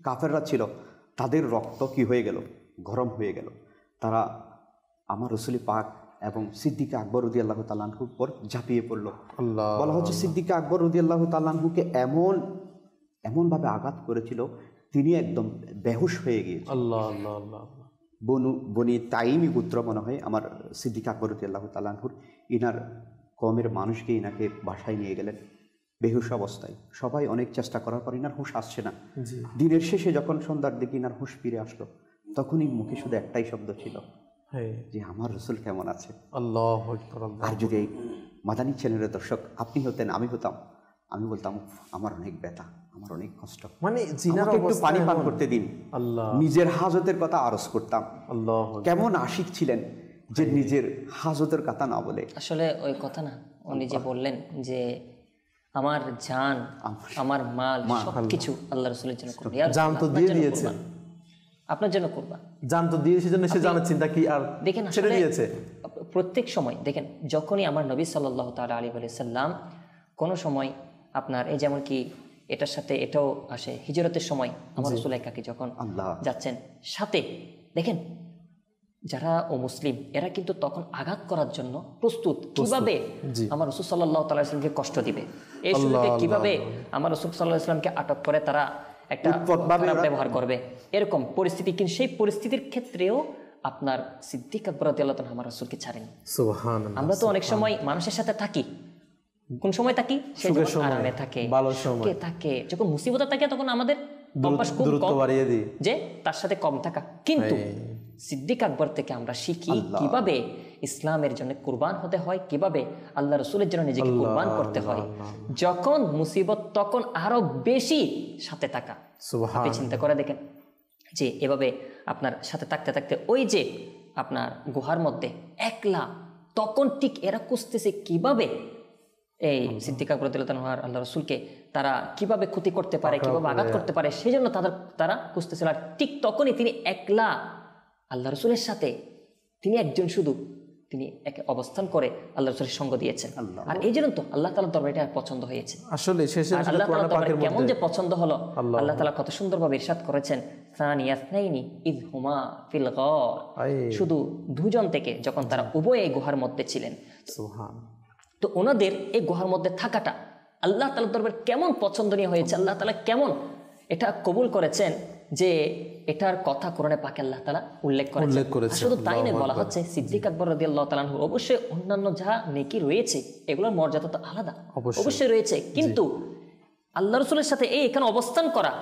কাফেররা ছিল, তাদের রক্ত কি হয়ে গেল? গরম হয়ে গেল। তারা আমার রাসূল পাক এবং সিদ্দিক আকবর রাদিয়াল্লাহু তাআলা আনহুর উপর ঝাঁপিয়ে পড়ল। বলা হচ্ছে সিদ্দিক আকবর রাদিয়াল্লাহু তাআলা আনহুকে এমনভাবে আঘাত করেছিল, তিনি একদম বেহুশ হয়ে গিয়েছেন। বনি তাইমি গোত্র মনে হয় আমার সিদ্দিক আকবর রাদিয়াল্লাহু তাআলা আনহুর, ইনার কওমের মানুষকে ইনাকে বাসায় নিয়ে গেলেন বেহুশ অবস্থায়। সবাই অনেক চেষ্টা করার পর ইনার হুঁশ আসছে না। দিনের শেষে যখন সন্ধ্যার দিকে ইনার হুঁশ ফিরে আসলো, তখনই মুখে শুধু একটাই শব্দ ছিল যে আমার রাসূল কেমন আছে। আল্লাহু আকবার। আর যদি এই মাদানী চ্যানেলের দর্শক আপনি হতেন, আমি হতাম, আমি বলতাম আমার অনেক ব্যথা, আমার অনেক কষ্ট, মানে একটু পানি পান করতে দিন। নিজের হাজতের কথা আরজ করতাম। কেমন আশিক ছিলেন যে নিজের হাজতের কথা না বলে। আসলে ওই কথা না, উনি যে বললেন যে আমার জান, আমার মাল, সবকিছু আল্লাহ রাসূলের জন্য করব। জান তো দিয়ে দিয়েছেন, আপনার জন্য করবা, জান তো দিয়েছে, জন্য সে জানার চিন্তা কি আর দেখেন ছেড়ে দিয়েছে। প্রত্যেক সময় দেখেন, যখনই আমার নবী সাল্লাল্লাহু তাআলা আলাইহি ওয়া সাল্লাম কোনো সময় আপনার এই যেমন কি এটার সাথে এটাও আসে, হিজরতের সময় আমার রাসূল একাকী যখন যাচ্ছেন, সাথে দেখেন যারা মুসলিম এরা কিন্তু তখন আঘাত করার জন্য প্রস্তুত, কিভাবে আমার রাসূল সাল্লাল্লাহু তাআলা আলাইহি ওয়া সাল্লামকে কষ্ট দিবে, এই সুযোগে কিভাবে আমার রাসূল সাল্লাল্লাহু আলাইহি ওয়াসাল্লামকে আটক করে তারা একটা খারাপ ব্যবহার করবে, এরকম পরিস্থিতি। কিন্তু সেই পরিস্থিতির ক্ষেত্রেও আপনার সিদ্দিক আকবর রাদিয়াল্লাহু তাআলা আমার রাসূলকে ছাড়েন। সুবহানাল্লাহ। আমরা তো অনেক সময় মানুষের সাথে থাকি, কোন সময় থাকি, সে যখন আরামে থাকে, ভালো সময় থাকে, যখন মুসিবতে থাকে তখন আমাদের অভ্যাস খুব কম যে তার সাথে কম থাকা। কিন্তু সিদ্দিক আকবর থেকে আমরা শিখি কিভাবে ইসলামের জন্য কুরবান হতে হয়, কিভাবে আল্লাহ রাসূলের জন্য নিজেকে কুরবান করতে হয়। যখন মুসিবত তখন আরো বেশি সাথে থাকা। আপনি চিন্তা করে দেখেন যে এভাবে আপনার সাথে থাকতে থাকতে ওই যে আপনার গুহার মধ্যে একলা, তখন ঠিক এরা খুঁজতেছে কিভাবে এই সিদ্দিক আকবর রাদিয়াল্লাহু তাআলা আল্লাহ রাসূলকে তারা কিভাবে ক্ষতি করতে পারে, কিভাবে আঘাত করতে পারে, সেই জন্য তারা খুঁজতেছিল। আর ঠিক তখনই তিনি একলা আল্লাহ রাসূলের সাথে, তিনি একজন শুধু, তিনি এক অবস্থান করে আল্লাহ রাসূলের সঙ্গ দিয়েছেন। আর এই জন্য তো আল্লাহ তাআলার দরবারে এটা পছন্দ হয়েছে। আসলে আল্লাহ তাআলার দরবারে কেমন যে পছন্দ হলো, আল্লাহ তাআলা কত সুন্দরভাবে ইরশাদ করেছেন, সানিয়াসনাইনি ইয হুমা ফিল গার, শুধু দুজন থেকে যখন তারা উভয়ে এই গুহার মধ্যে ছিলেন। সুবহানাল্লাহ। তো ওনাদের এই গুহার মধ্যে থাকাটা আল্লাহ তাআলার দরবারে কেমন পছন্দনীয় হয়েছে, আল্লাহ তাআলা কেমন এটা কবুল করেছেন যে এটার কথা কোরআনে পাকে আল্লাহ তাআলা উল্লেখ করেছেন। শুধু তাই নয়, বলা হচ্ছে সিদ্দিক আকবর রাদিয়াল্লাহু তাআলা আনহু অবশ্যই অন্যান্য যা নেকি রয়েছে এগুলোর মর্যাদা তো আলাদা, অবশ্যই রয়েছে, কিন্তু আল্লাহ রাসূলের সাথে এখানে অবস্থান করা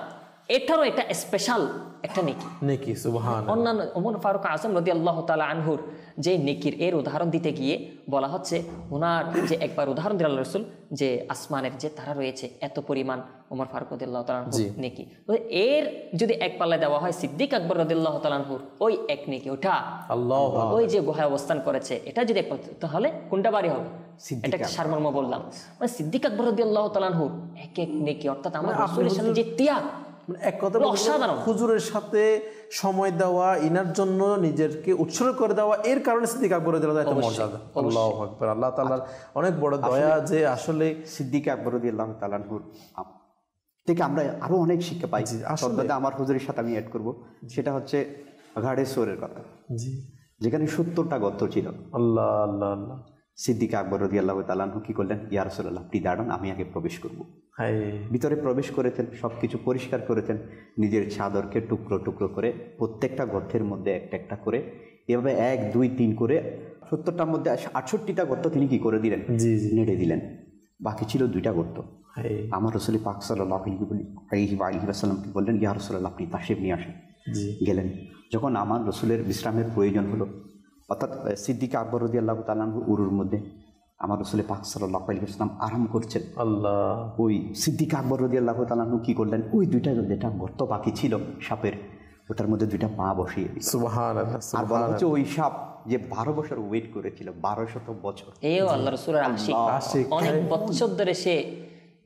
এটারও এটা স্পেশাল একটা নেকি। সুবহানাল্লাহ। অন্যান্য ওমর ফারুক আযম রাদিয়াল্লাহু তাআলা আনহুর যে নেকির এর উদাহরণ দিতে গিয়ে বলা হচ্ছে, ওনার যে একবার উদাহরণ দিলেন আল্লাহ রাসূল যে আসমানের যে তারা রয়েছে এত পরিমাণ ওমর ফারুক রাদিয়াল্লাহু তাআলা আনহুর নেকি, এর যদি এক পাল্লায় দেওয়া হয় সিদ্দিক আকবর রাদিয়াল্লাহু তাআলা আনহুর ওই এক নেকি, ওটা আল্লাহু ওই যে গুহায় অবস্থান করেছে এটা যদি তাহলে কোনটা বাড়ি হবে, এটা একটা সারমর্ম বললাম। মানে সিদ্দিক আকবর রাদিয়াল্লাহু তাআলা আনহুর এক এক নেকি, অর্থাৎ আমার রাসূলের সাথে যে ত্যাগ, এক কথা হুজুরের সাথে সময় দেওয়া, ইনার জন্য নিজেকে উৎসর্গ করে দেওয়া, এর কারণে সিদ্দিক আকবর রাদিয়াল্লাহু তাআলা মর্যাদা। আল্লাহু আকবার। আল্লাহ তাআলার অনেক বড় দয়া যে আসলে সিদ্দিক আকবর রাদিয়াল্লাহু তাআলা থেকে আমরা আরো অনেক শিক্ষা পাই। আসলে আমার হুজুরের সাথে আমি অ্যাড করব, সেটা হচ্ছে ঘাড়ে সোরের কথা, যেখানে 70টা গর্ত ছিল। আল্লাহ আল্লাহ আল্লাহ। সিদ্দিক আকবর রাদিয়াল্লাহু তাআলা কি করলেন, ইয়া রাসূলুল্লাহ আপনি দাঁড়ান, আমি আগে প্রবেশ করব। ভিতরে প্রবেশ করেছেন, সবকিছু পরিষ্কার করেছেন, নিজের চাদরকে টুকরো টুকরো করে প্রত্যেকটা গর্তের মধ্যে একটা একটা করে এভাবে 1 2 3 করে 70টার মধ্যে 68টা গর্ত তিনি কি করে দিলেন, নেড়ে দিলেন। বাকি ছিল 2টা গর্ত। আমার রাসূল পাক সাল্লাল্লাহু আলাইহি ওয়া সাল্লাম কি বললেন, ইয়া রাসূলুল্লাহ আপনি তাশরিফ নিয়ে আসেন। গেলেন। যখন আমার রাসূলের বিশ্রামের প্রয়োজন হলো, অর্থাৎ সিদ্দিক আকবর রাদিয়াল্লাহু তাআলা উরুর মধ্যে আমার রাসূল পাক সাল্লাল্লাহু আলাইহি ওয়াসাল্লাম আরাম করছেন। আল্লাহ। ওই সিদ্দিক আকবর রাদিয়াল্লাহু তাআলা কি করলেন, ওই 2টা যেটা গর্ত বাকি ছিল সাপের, ওটার মধ্যে 2টা পা বসিয়ে দিলেন। সুবহানাল্লাহ। আর বলা হচ্ছে ওই সাপ যে 12 বছর ওয়েট করেছিল, 1200 বছর। এও আল্লাহ রাসূলের আশিক, অনেক বছর ধরে সে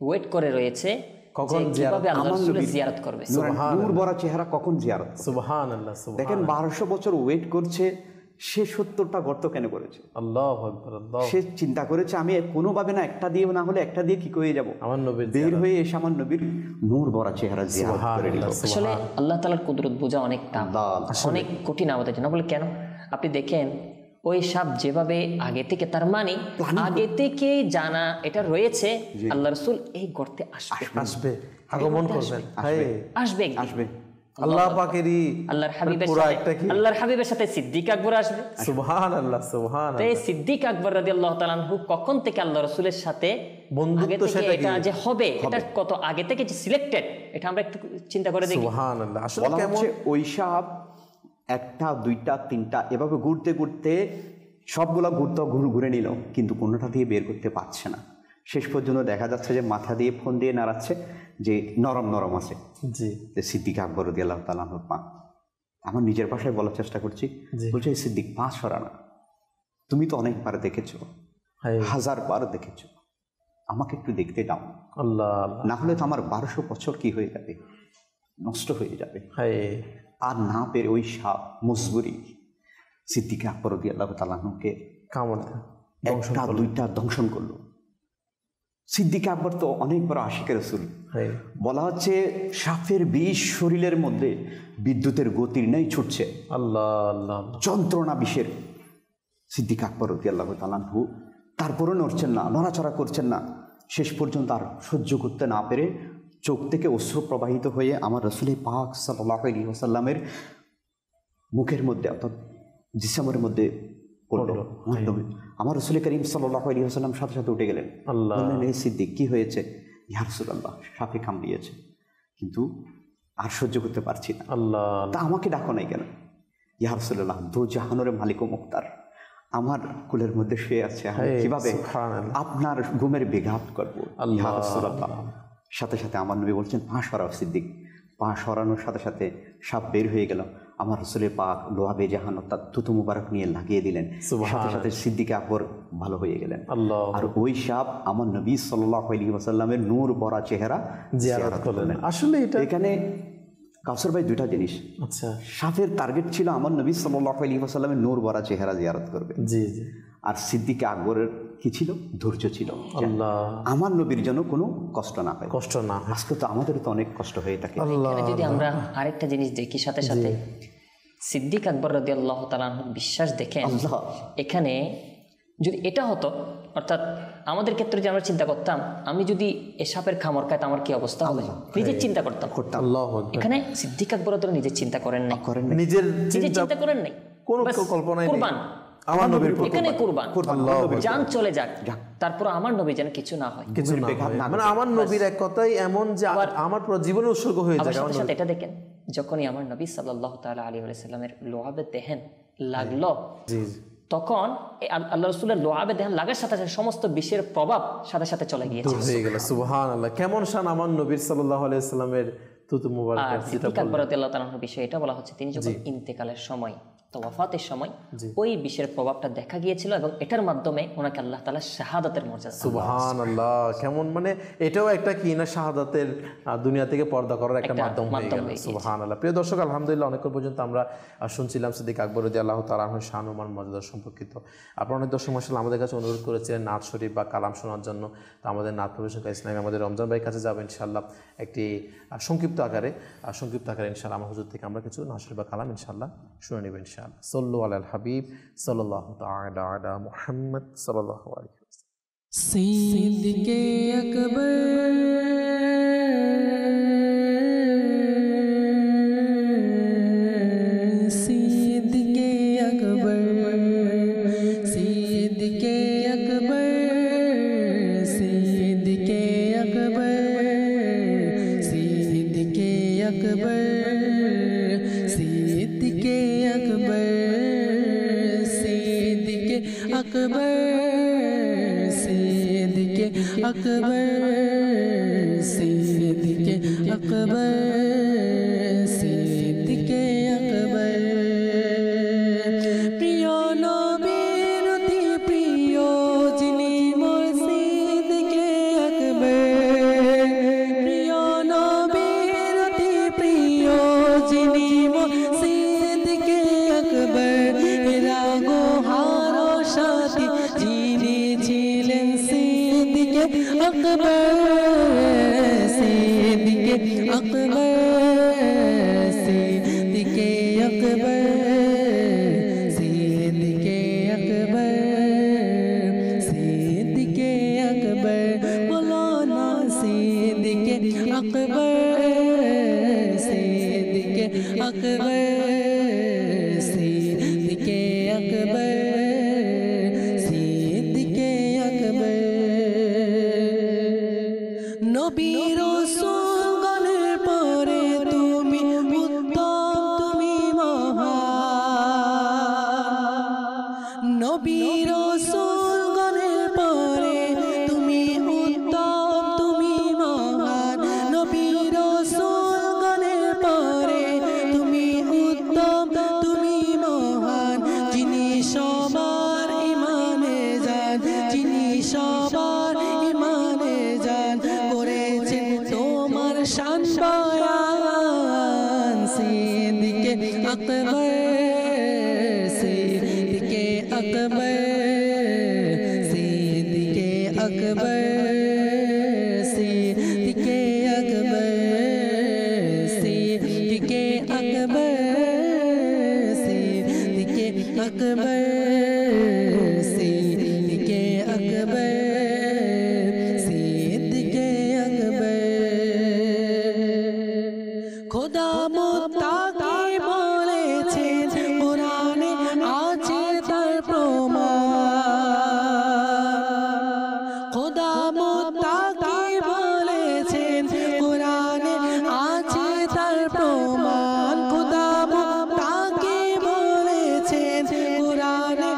ওয়েট করে রয়েছে কখন কিভাবে আল্লাহর রাসূলের জিয়ারত করবে। নূর ভরা চেহারা কখন জিয়ারত। সুবহানাল্লাহ। দেখেন 1200 বছর ওয়েট করছে, সে 70টা গর্ত কেন করেছে। আল্লাহু আকবার। সে চিন্তা করেছে আমি কোনোভাবে না একটা দিয়ে না হলে একটা দিয়ে কি করে যাব, আমার নবীর বের হয়ে এসে আমার নবীর নূর ভরা চেহারা জিয়ারত করে নিল। আসলে আল্লাহ তাআলার কুদরত বোঝা অনেক টাফ, অনেক কঠিন আমাদের জন্য। বলে কেন, আপনি দেখেন ওই সাপ যেভাবে আগে থেকে, তার মানে আগে থেকে জানা এটা রয়েছে আল্লাহ রাসূল এই গর্তে আসবে, আগমন করবেন, আসবে। আল্লাহ পাকেরই আল্লাহর হাবিবের সাথে সিদ্দিক আকবর আসবে। সুবহানাল্লাহ সুবহানাল্লাহ। তাই সিদ্দিক আকবর রাদিয়াল্লাহু তাআলা আনহু কখন থেকে আল্লাহ রাসূলের সাথে বন্ধুত্ব, সেটা এটা যে হবে এটা কত আগে থেকে যে সিলেক্টেড, এটা আমরা একটু চিন্তা করে দেখি। সুবহানাল্লাহ। আসলে কেমন ওই সাপ 1টা 2টা 3টা এভাবে ঘুরতে ঘুরতে সবগুলা ঘুরে নিল, কিন্তু কোনোটা দিয়ে বের করতে পারছে না। শেষ পর্যন্ত দেখা যাচ্ছে যে মাথা দিয়ে ফোন দিয়ে নাড়াচ্ছে যে নরম নরম আছে। জি। সিদ্দিক আকবর রাদিয়াল্লাহু তাআলা আনহু পা, আমার নিজের ভাষায় বলার চেষ্টা করছি, বলছে সিদ্দিক পা সরানা, তুমি তো অনেকবার দেখেছো, হায় 1000 বার দেখেছো, আমাকে একটু দেখতে দাও, আল্লাহ না হলে তো আমার 1200 বছর কি হয়ে যাবে, নষ্ট হয়ে যাবে। হায় আর না পেরে ওই সাপ মজবুরি সিদ্দিক আকবর রাদিয়াল্লাহু তাআলা আনহুকে কামড় একটা দুইটা দংশন করলো। সিদ্দিক আকবর তো অনেক বড় আশিক রাসূল, বলা হচ্ছে সাপের বিষ শরীরের মধ্যে বিদ্যুতের গতির নেই ছুটছে, আল্লাহ আল্লাহ যন্ত্রণা বিষের। সিদ্দিক আকবর রাদিয়াল্লাহু তাআলা আনহু তারপরও নড়ছেন না, নড়াচড়া করছেন না। শেষ পর্যন্ত আর সহ্য করতে না পেরে চোখ থেকে অশ্রু প্রবাহিত হয়ে আমার রাসূল পাক সাল্লাল্লাহু আলাইহি ওয়াসাল্লামের মুখের মধ্যে অর্থাৎ জিসমের মধ্যে পড়ল। আমার রাসূল করিম সাল্লাল্লাহু আলাইহি ওয়াসাল্লাম সাথে সাথে উঠে গেলেন, বললেন, এই সিদ্দিক কি হয়েছে? ইয়া রাসূলুল্লাহ, সাপে কামড়িয়েছে, কিন্তু আর সহ্য করতে পারছি না। আল্লাহ, তা আমাকে ডাকো নাই কেন? ইয়া রাসূলুল্লাহ, দু জাহানের মালিক ও মুক্তার আমার কুলের মধ্যে শুয়ে আছে, আমি কিভাবে আপনার ঘুমের বিঘাত করবো? ইয়া রাসূলুল্লাহ। সাথে সাথে আমার নবী বলছেন, পা সরাও সিদ্দিক। পা সরানোর সাথে সাথে সাপ বের হয়ে গেল। আমার রাসূলের পাক লোহাবে জাহান অর্থাৎ থুতু মুবারক নিয়ে লাগিয়ে দিলেন, সাথে সাথে সিদ্দিক আকবর ভালো হয়ে গেলেন। আর ওই সাপ আমার নবী সাল্লাল্লাহু আলাইহি ওয়াসাল্লামের নূর ভরা চেহারা জিয়ারত করলেন। আসলে এটা এখানে কাউসার ভাই দুইটা জিনিস, আচ্ছা, সাপের টার্গেট ছিল আমার নবী সাল্লাল্লাহু আলাইহি ওয়াসাল্লামের নূর ভরা চেহারা জিয়ারত করবে। জি জি। আর সিদ্দিক আকবরের কি ছিল? ধৈর্য ছিল, আল্লাহ আমার নবীর জন্য কোনো কষ্ট না হয়, কষ্ট না। আজকে তো আমাদের তো অনেক কষ্ট হয়ে থাকে। যদি আমরা আরেকটা জিনিস দেখি সাথে সাথে, সিদ্দিক আকবর রাদিয়াল্লাহু তাআলা আনহুর বিশ্বাস দেখেন। এখানে যদি এটা হতো, অর্থাৎ আমাদের ক্ষেত্রে যে আমরা চিন্তা করতাম, আমি যদি এ সাপের কামড় খাই আমার কি অবস্থা হবে, নিজের চিন্তা করতাম। এখানে সিদ্দিক আকবর তো নিজের চিন্তা করেন নাই, নিজের চিন্তা করেন নাই, কোনো কল্পনা নেই, কুরবান আমার নবীর এখানে কুরবান, জান চলে যাক, তারপর আমার নবী যেন কিছু না হয়, কিছু না হয়, মানে আমার নবীর এক কথাই এমন যে আমার পুরো জীবনে উৎসর্গ হয়ে যায়। আমার সাথে এটা দেখেন, যখনই আমার নবী সাল্লাল্লাহু তাআলা আলাইহি ওয়াসাল্লামের লোহাবে দেহেন লাগলো, তখন আল্লাহ রাসূলের লোহাবে দেহেন লাগার সাথে সাথে সমস্ত বিষের প্রভাব সাথে সাথে চলে গিয়েছে, হয়ে গেল। সুবহানাল্লাহ, কেমন শান আমার নবীর সাল্লাল্লাহু আলাইহি ওয়াসাল্লামের থুতু মুবারক। আর সিদ্দিক আকবর রাদিয়াল্লাহু তাআলার বিষয়ে এটা বলা হচ্ছে, তিনি যখন ইন্তেকালের সময়, তো ওয়াফাতের সময় ওই বিষের প্রভাবটা দেখা গিয়েছিল এবং এটার মাধ্যমে ওনাকে আল্লাহ তাআলা শাহাদাতের মর্যাদা। সুবহানাল্লাহ, কেমন মানে এটাও একটা কি না শাহাদাতের দুনিয়া থেকে পর্দা করার একটা মাধ্যম হয়ে গেল। সুবহানাল্লাহ। প্রিয় দর্শক, আলহামদুলিল্লাহ অনেকক্ষণ পর্যন্ত আমরা শুনছিলাম সিদ্দিক আকবর রাদিয়াল্লাহু তাআলা আনহু শান ও মান মর্যাদা সম্পর্কিত। আপনারা অনেক দর্শক মাশাআল্লাহ আমাদের কাছে অনুরোধ করেছিলেন নাত শরীফ বা কালাম শোনার জন্য। তো আমাদের নাত প্রবেশনকারী ইসলামী আমাদের রমজান ভাইয়ের কাছে যাবেন ইনশাআল্লাহ, একটি সংক্ষিপ্ত আকারে ইনশাআল্লাহ আমার হুজুর থেকে আমরা কিছু নাত শরীফ বা কালাম ইনশাআল্লাহ শুনে নেব ইনশাআল্লাহ। সাল্লু আলাল হাবিব সাল্লাল্লাহু তাআলা আলা মুহাম্মদ সাল্লাল্লাহু আলাইহি ওয়াসাল্লাম। সিদ্দিকে আকবর সিদ্দিকে আকবর সিদ্দিকে আকবর সিদ্দিকে আকবর সিদ্দিকে আকবর সিদ্দিকে আকবর সিদ্দিকে আকবর সিদ্দিকে আকবর সিদ্দিকে আকবর সিদ্দিকে আকবর। প্রিয় নবীর অতি প্রিয় যিনি মোর সিদ্দিকে আকবর, প্রিয় নবীর অতি প্রিয় যিনি মোর সিদ্দিকে আকবর, রাগো হারো সাথী যিনি ছিলেন সিদ্দিকে আকবর, সিদ্দিকে আকবর সিদ্দিকে আকবর সিদ্দিকে আকবর সিদ্দিকে আকবর, বলো না সিদ্দিকে আকবর সিদ্দিকে আকবর সিদ্দিকে আকবর সিদ্দিকে আকবর। নবী রাসূলগণের পরে আকবর সিদ্দিকে আকবর সিদ্দিকে আকবর খোদা মুত্তাকি বলেছেন কোরআনে আছে তার প্রমাণ খোদা মুত্তাকি বলেছেন কোরআনে আছে তার প্রমাণ খোদা মুত্তাকি বলেছেন কোরআনে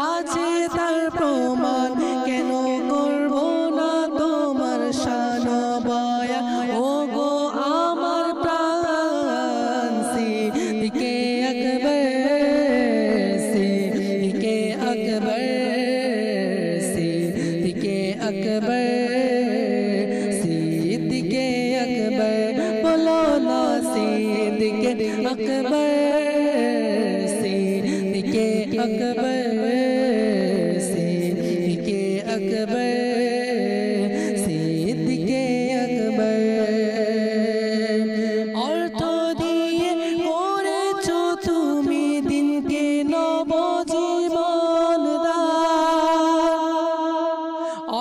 আছে তার প্রমাণ কেন করব না তোমার শান বয়ান ও গো আমার প্রাণ সিদ্দিকে আকবর সিদ্দিকে আকবর সিদ্দিকে আকবর সিদ্দিকে আকবর বলো না সিদ্দিকে আকবর সিদ্দিকে আকবর সিদ্দিকে আকবর সিদ্দিকে আকবর অর্থ দিয়ে করেছো তুমি দিনকে নবজীবন দান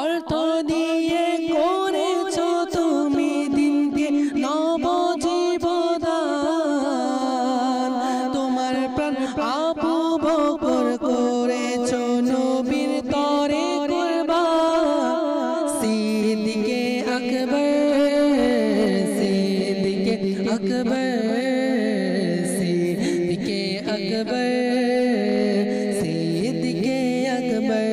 অর্থ দিয়ে করেছো তুমি দিনকে নবজীবন দান তোমার প্রাণ আবু বকর করেছো নবীর তরে কুরবান সিদ্দিকে আকবর সিদ্দিকে আকবর সিদ্দিকে আকবর সিদ্দিকে আকবর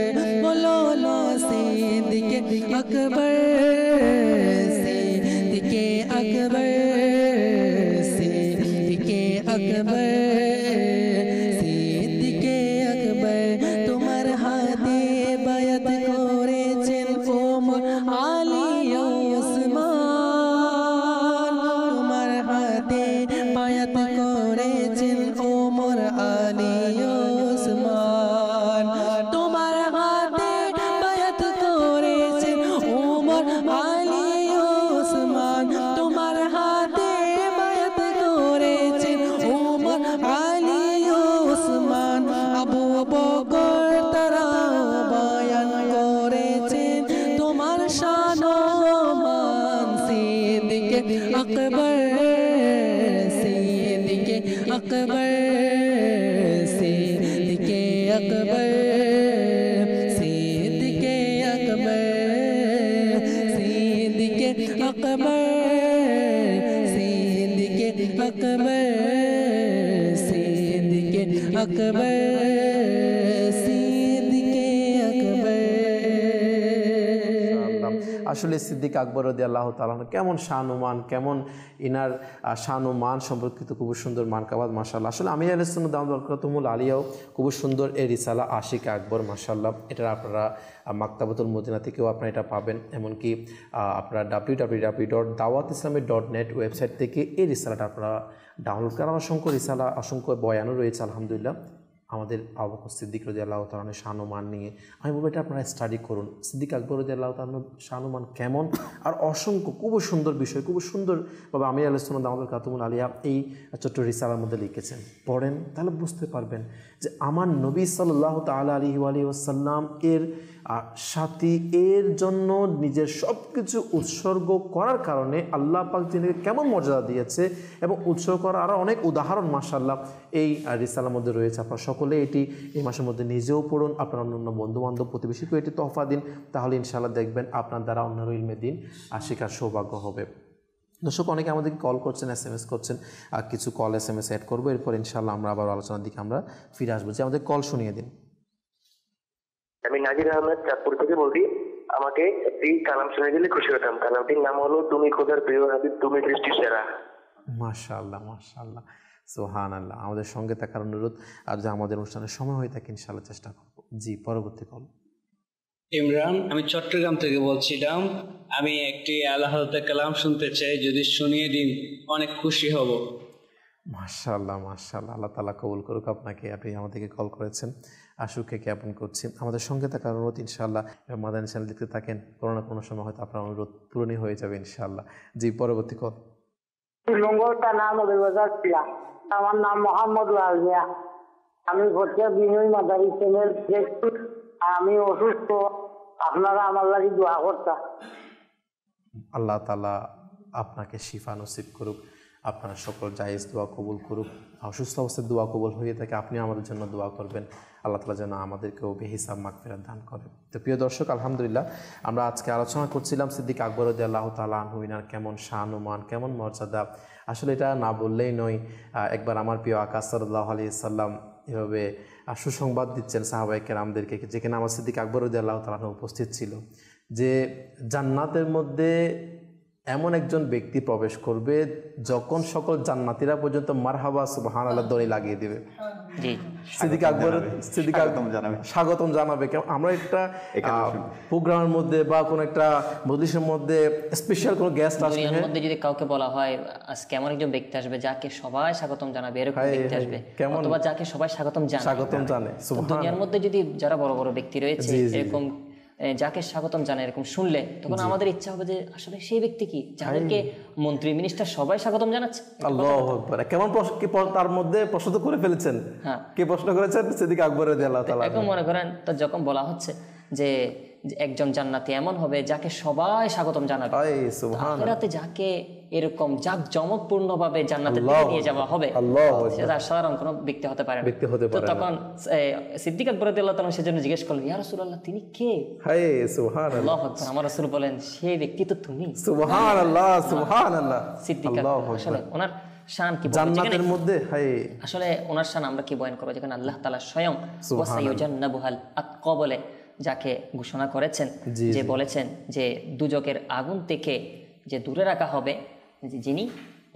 বলো না সিদ্দিকে আকবর সিদ্দিকে আকবর সিদ্দিকে আকবর সিদ্দিকে আকবর তোমার হাতে বায়াত করেছেন ওমর আলী ওসমান তোমার হাতে বায়াত করেছেন ওমর আলী ওসমান তোমার হাতে বায়াত করেছেন ওমর আলী ওসমান তোমার হাতে বায়াত করেছেন ওমর আলী ওসমান আবু বকর তারাও বয়ান করেছেন তোমার শান মান সিদ্দিকে আকবর সিদ্দিকে আকবর সিদ্দিকে আকবর সিদ্দিকে আকবর সিদ্দিকে আকবর সিদ্দিকে আকবর সিদ্দিকে আকবর সিদ্দিকে আকবর আসলে সিদ্দিক আকবর রাদিয়াল্লাহু তাআলা কেমন শানুমান কেমন ইনার শানুমান সম্পর্কিত খুব সুন্দর মানকাবাদ মাশাআল্লাহ আসলে আমি আহলে সুন্নাত দাওয়াত বরকাতুহুল আলিয়াও খুব সুন্দর এই রিসালা আশিক আকবর মাশাআল্লাহ এটা আপনারা মাকতাবাতুল মদিনা থেকেও আপনারা এটা পাবেন এমনকি আপনারা www.dawatislami.net ওয়েবসাইট থেকে এই রিসালাটা আপনারা ডাউনলোড করার অসংখ্য রিসালা অসংখ্য বয়ানও রয়েছে আলহামদুলিল্লাহ আমাদের আবু বকর সিদ্দিক রাদিয়াল্লাহু তাআলা শানুমান নিয়ে আমি বলবো এটা আপনারা স্টাডি করুন সিদ্দিক আকবর রাদিয়াল্লাহু তাআলা শানুমান কেমন আর অসংখ্য খুব সুন্দর বিষয় খুব সুন্দরভাবে আমি আহলে সুন্নাত দাওয়াত বরকাতুহুল আলিয়া এই ছোট্ট রিসালার মধ্যে লিখেছেন পড়েন তাহলে বুঝতে পারবেন যে আমার নবী সাল্লাল্লাহু তাআলা আলাইহি ওয়াসাল্লাম এর সাথী এর জন্য নিজের সব কিছু উৎসর্গ করার কারণে আল্লাহ পাক তিনি কেমন মর্যাদা দিয়েছে এবং উৎসর্গ করার আরও অনেক উদাহরণ মাশাআল্লাহ এই রিসালার মধ্যে রয়েছে আপনারা সকলে এটি এই মাসের মধ্যে নিজেও পড়ুন আপনার অন্য বন্ধুবান্ধব প্রতিবেশীকেও এটি তোহফা দিন তাহলে ইনশাআল্লাহ দেখবেন আপনার দ্বারা অন্যের ইলমে দিন আর শেখার সৌভাগ্য হবে দর্শক অনেকে আমাদেরকে কল করছেন SMS করছেন আর কিছু কল SMS অ্যাড করবো এরপর ইনশাআল্লাহ আমরা আবার আলোচনার দিকে আমরা ফিরে আসবো যে আমাদের কল শুনিয়ে দিন আমি নাজির আহমেদ চাঁদপুর থেকে বলছি আমাকে একটি কালাম শুনে দিলে খুশি হতাম কালামটির নাম হলো তুমি খোদার প্রিয় হাবিব তুমি দৃষ্টি সেরা মাশাআল্লাহ মাশাআল্লাহ সুবহানাল্লাহ আমাদের সঙ্গে থাকার অনুরোধ আর যে আমাদের অনুষ্ঠানের সময় হয়ে থাকে ইনশাআল্লাহ চেষ্টা করব জি পরবর্তী কল ইমরান আমি চট্টগ্রাম থেকে বলছিলাম আমি একটি আল্লাহ তাআলার কালাম শুনতে চাই যদি শুনিয়ে দিন অনেক খুশি হব মাশাআল্লাহ মাশাআল্লাহ আল্লাহ তাআলা কবুল করুক আপনাকে আপনি আমাদেরকে কল করেছেন আশুকে জ্ঞাপন করছি আমাদের সঙ্গে থাকার অনুরোধ ইনশাআল্লাহ মাদানী চ্যানেল দেখতে থাকেন কোনো না কোনো সময় হয়তো আপনার অনুরোধ পূরণই হয়ে যাবে ইনশাআল্লাহ জি পরবর্তী কল লঙ্গরটা নাম বাজার আমার নাম মোহাম্মদ লাল মিয়া আমি হচ্ছে বিনয় মাদারি চ্যানেল দেখছি। আমি অসুস্থ, আপনারা আমার লাগি দোয়া করতা। আল্লাহ তাআলা আপনাকে শিফা নসিব করুক, আপনার সকল জায়েজ দোয়া কবুল করুক। অসুস্থ অবস্থায় দোয়া কবুল হয়ে থাকে, আপনি আমাদের জন্য দোয়া করবেন, আল্লাহ তাআলা যেন আমাদেরকেও বেহিসাব মাগফিরাত দান করেন। তো প্রিয় দর্শক, আলহামদুলিল্লাহ আমরা আজকে আলোচনা করছিলাম সিদ্দিক আকবর রাদিয়াল্লাহু তাআলা আনহু, ইনার কেমন শান ও মান, কেমন মর্যাদা। আসলে এটা না বললেই নয়। একবার আমার প্রিয় আকা সাল্লাল্লাহু আলাইহি সাল্লাম এভাবে সুসংবাদ দিচ্ছেন সাহাবায়ে কেরামদেরকে, যেখানে আমার সিদ্দিক আকবর রাদিয়াল্লাহু তাআলা আনহু উপস্থিত ছিল, যে জান্নাতের মধ্যে এমন একজন ব্যক্তি প্রবেশ করবে যখন সকল জান্নাতীরা পর্যন্ত মারহাবা সুবহানাল্লাহ ধ্বনি লাগিয়ে দিবে। সিদ্দিক আকবর স্বাগতম জানাবে। আমরা একটা প্রোগ্রামের মধ্যে বা কোনো একটা মজলিসের মধ্যে স্পেশাল কোনো গেস্ট আসবে, দুনিয়ার মধ্যে যদি কাউকে বলা হয় আজকে এমন একজন ব্যক্তি আসবে যাকে সবাই স্বাগতম জানাবে, এরকম ব্যক্তি আসবে, অথবা যাকে সবাই স্বাগতম জানে। দুনিয়ার মধ্যে যদি যারা বড় বড় ব্যক্তি রয়েছে এরকম যাকে স্বাগতম জানায় এরকম শুনলে, তখন আমাদের ইচ্ছা হবে যে আসলে সেই ব্যক্তি কি যাদেরকে মন্ত্রী মিনিস্টার সবাই স্বাগতম জানাচ্ছে। আল্লাহু আকবার। কেমন তার মধ্যে প্রশ্ন তো করে ফেলেছেন। হ্যাঁ, কে প্রশ্ন করেছেন? সিদ্দিক আকবর রাদিয়াল্লাহু তাআলা। এখন মনে করেন তো যখন বলা হচ্ছে যে একজন জান্নাতি এমন হবে যাকে সবাই স্বাগতম জানাবে, আখিরাতে যাকে এরকম জাঁকজমকপূর্ণ ভাবে জান্নাতে নিয়ে যাওয়া হবে, সেটা সাধারণ কোনো ব্যক্তি হতে পারে না। তো তখন সিদ্দিক আকবর রাদিয়াল্লাহু তাআলা সেজন্য জিজ্ঞেস করলেন, ইয়া রাসূলুল্লাহ, তিনি কে? সুবহানাল্লাহ। আল্লাহু আকবার। আমার রাসূল বলেন, সেই ব্যক্তি তো তুমি। সুবহানাল্লাহ, সুবহানাল্লাহ। সিদ্দিক আকবর আসলে ওনার শান কি জান্নাতের মধ্যে, আসলে ওনার শান আমরা কি বয়ান করব, যেখানে আল্লাহ তাআলা স্বয়ং ওয়াসায়ুজান্নাবুহাল আতকা বলে যাকে ঘোষণা করেছেন, যে বলেছেন যে দুজকের আগুন থেকে যে দূরে রাখা হবে যিনি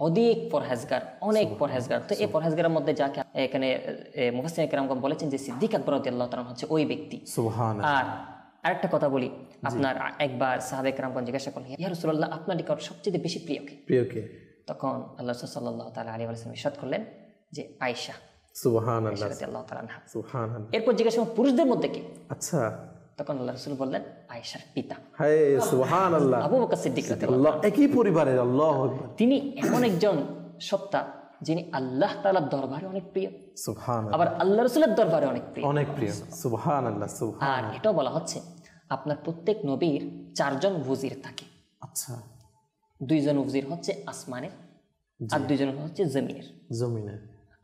অধিক পরহেজগার, অনেক পরহেজগার। তো এই পরহেজগারের মধ্যে যাকে এখানে মুফাসসিরিন কেরামগণ বলেছেন যে সিদ্দিক আকবর রাদিয়াল্লাহু তাআলা হচ্ছে ওই ব্যক্তি। আর আরেকটা কথা বলি, আপনার একবার সাহাবে কেরামগণ জিজ্ঞাসা করলেন, ইয়া রাসূলুল্লাহ, আপনার নিকট সবচেয়ে বেশি প্রিয় কে? তখন আল্লাহ সাল্লাল্লাহু তাআলা আলাইহি ওয়াসাল্লাম ইরশাদ করলেন যে আয়েশা। সুবহানাল্লাহ, রাদিয়াল্লাহু তাআলা আনহা। সুবহানাল্লাহ। এরপর জিজ্ঞাসা করলেন পুরুষদের মধ্যে কে? আচ্ছা। তখন আল্লাহ রাসূল বললেন আয়েশার পিতা। সুবহানাল্লাহ, আবু বকর সিদ্দিক রাদিয়াল্লাহু তাআলা। একই পরিবারের। আল্লাহু আকবার। তিনি এমন একজন সত্তা যিনি আল্লাহ তাআলার দরবারে অনেক প্রিয়, সুবহানাল্লাহ, আবার আল্লাহ রাসূলের দরবারে অনেক প্রিয়। সুবহানাল্লাহ, সুবহানাল্লাহ। আর এটা বলা হচ্ছে আপনার প্রত্যেক নবীর 4 জন ওজির থাকে। আচ্ছা। 2 জন ওজির হচ্ছে আসমানের, আর 2 জন হচ্ছে জমিনের।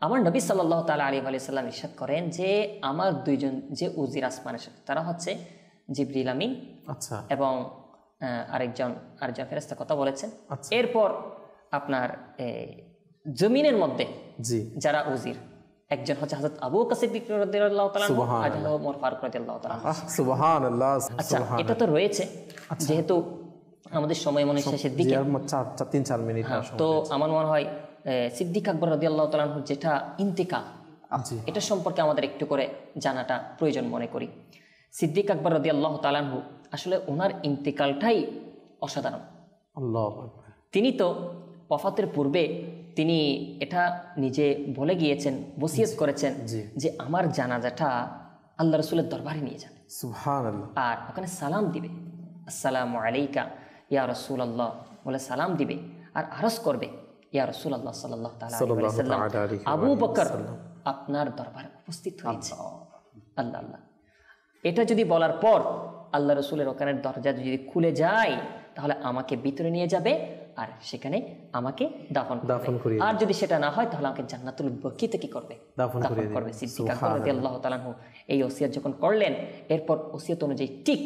আমার নবী সাল্লাল্লাহু তাআলা আলাইহি ওয়া সাল্লাম ইরশাদ করেন যে আমার 2 জন যে ওজির আসমানের সাথে, তারা হচ্ছে জিবরিল আমিন, আচ্ছা, এবং আরেকজন ফেরেশতা কথা বলেছেন। এরপর আপনার জমিনের মধ্যে যারা ওজির, একজন হচ্ছে হযরত আবু বকর সিদ্দিক রাদিয়াল্লাহু তাআলা, আর ওমর ফারুক রাদিয়াল্লাহু তাআলা। সুবহানাল্লাহ। আচ্ছা, এটা তো রয়েছে। যেহেতু আমাদের সময় মনে শেষের দিকে, 3-4 মিনিট, তো আমার মনে হয় সিদ্দিক আকবর রাদিয়াল্লাহু তাআলা যেটা ইন্তিকাল, এটা সম্পর্কে আমাদের একটু করে জানাটা প্রয়োজন মনে করি। সিদ্দিক আকবর রাদিয়াল্লাহু তাআলা আসলে ওনার ইন্তিকালটাই অসাধারণ। তিনি তো ওয়াফাতের পূর্বে তিনি এটা নিজে বলে গিয়েছেন, ওসিয়ত করেছেন যে আমার জানাজাটা আল্লাহ রাসূলের দরবারে নিয়ে যাবে, সুবহানাল্লাহ, আর ওখানে সালাম দিবে, আসসালামু আলাইকা ইয়া রাসূলুল্লাহ বলে সালাম দিবে, আর আরজ করবে, ইয়া রাসূলুল্লাহ সাল্লাল্লাহু তাআলা আলাইহি ওয়াসাল্লাম, আবু বকর আপনার দরবারে উপস্থিত হয়েছে। আল্লাহ আল্লাহ। এটা যদি বলার পর আল্লাহ রাসূলের ওখানের দরজা যদি খুলে যায়, তাহলে আমাকে ভিতরে নিয়ে যাবে আর সেখানে আমাকে দাফন করবে। আর যদি সেটা না হয়, তাহলে আমাকে জান্নাতুল বাকিতে কি করবে? দাফন করবে। সিদ্দিক আকবর রাদিয়াল্লাহু তাআলা এই ওসিয়ত যখন করলেন, এরপর ওসিয়ত অনুযায়ী ঠিক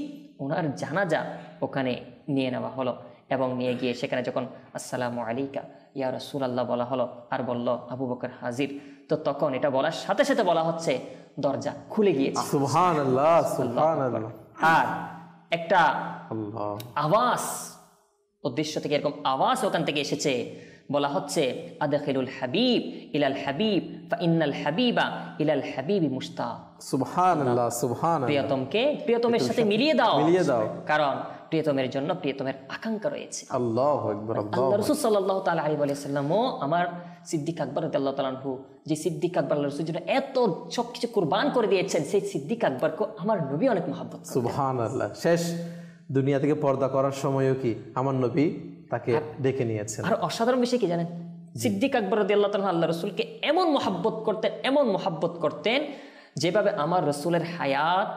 ওনার জানাজা ওখানে নিয়ে নেওয়া হলো, এবং নিয়ে গিয়ে সেখানে যখন আসসালামু আলাইকা ইয়া রাসূলুল্লাহ বলা হলো, আর বলল আবু বকর হাজির, তো তখন এটা বলার সাথে সাথে বলা হচ্ছে দরজা খুলে গিয়েছে। সুবহানাল্লাহ, সুবহানাল্লাহ। আর একটা আওয়াজ, উদ্দেশ্য থেকে এরকম আওয়াজ ওখান থেকে এসেছে, বলা হচ্ছে আদখিলুল হাবিব ইলাল হাবিব ফাইন্নাল হাবিবা ইলাল হাবিবি মুশতাক। সুবহানাল্লাহ, সুবহানাল্লাহ। প্রিয়তমকে প্রিয়তমের সাথে মিলিয়ে দাও, কারণ প্রিয়তমের জন্য প্রিয়তমের আকাঙ্ক্ষা রয়েছে। আল্লাহু আকবার। আল্লাহ রাসূল সাল্লাল্লাহু তাআলা আলাইহি ওয়া সাল্লামও আমার সিদ্দিক আকবর রাদিয়াল্লাহু তাআলা আনহু, যে সিদ্দিক আকবর আল্লাহর রাসূলের জন্য এত সবকিছু কুরবান করে দিয়েছেন, সেই সিদ্দিক আকবরকে আমার নবী অনেক মহব্বত করেন। সুবহানাল্লাহ। শেষ দুনিয়া থেকে পর্দা করার সময়ও কি আমার নবী তাকে ডেকে নিয়েছেন। আর অসাধারণ বিষয় কি জানেন, সিদ্দিক আকবর রাদিয়াল্লাহু তাআলা আল্লাহ রসুলকে এমন মহাব্বত করতেন যেভাবে আমার রসুলের হায়াত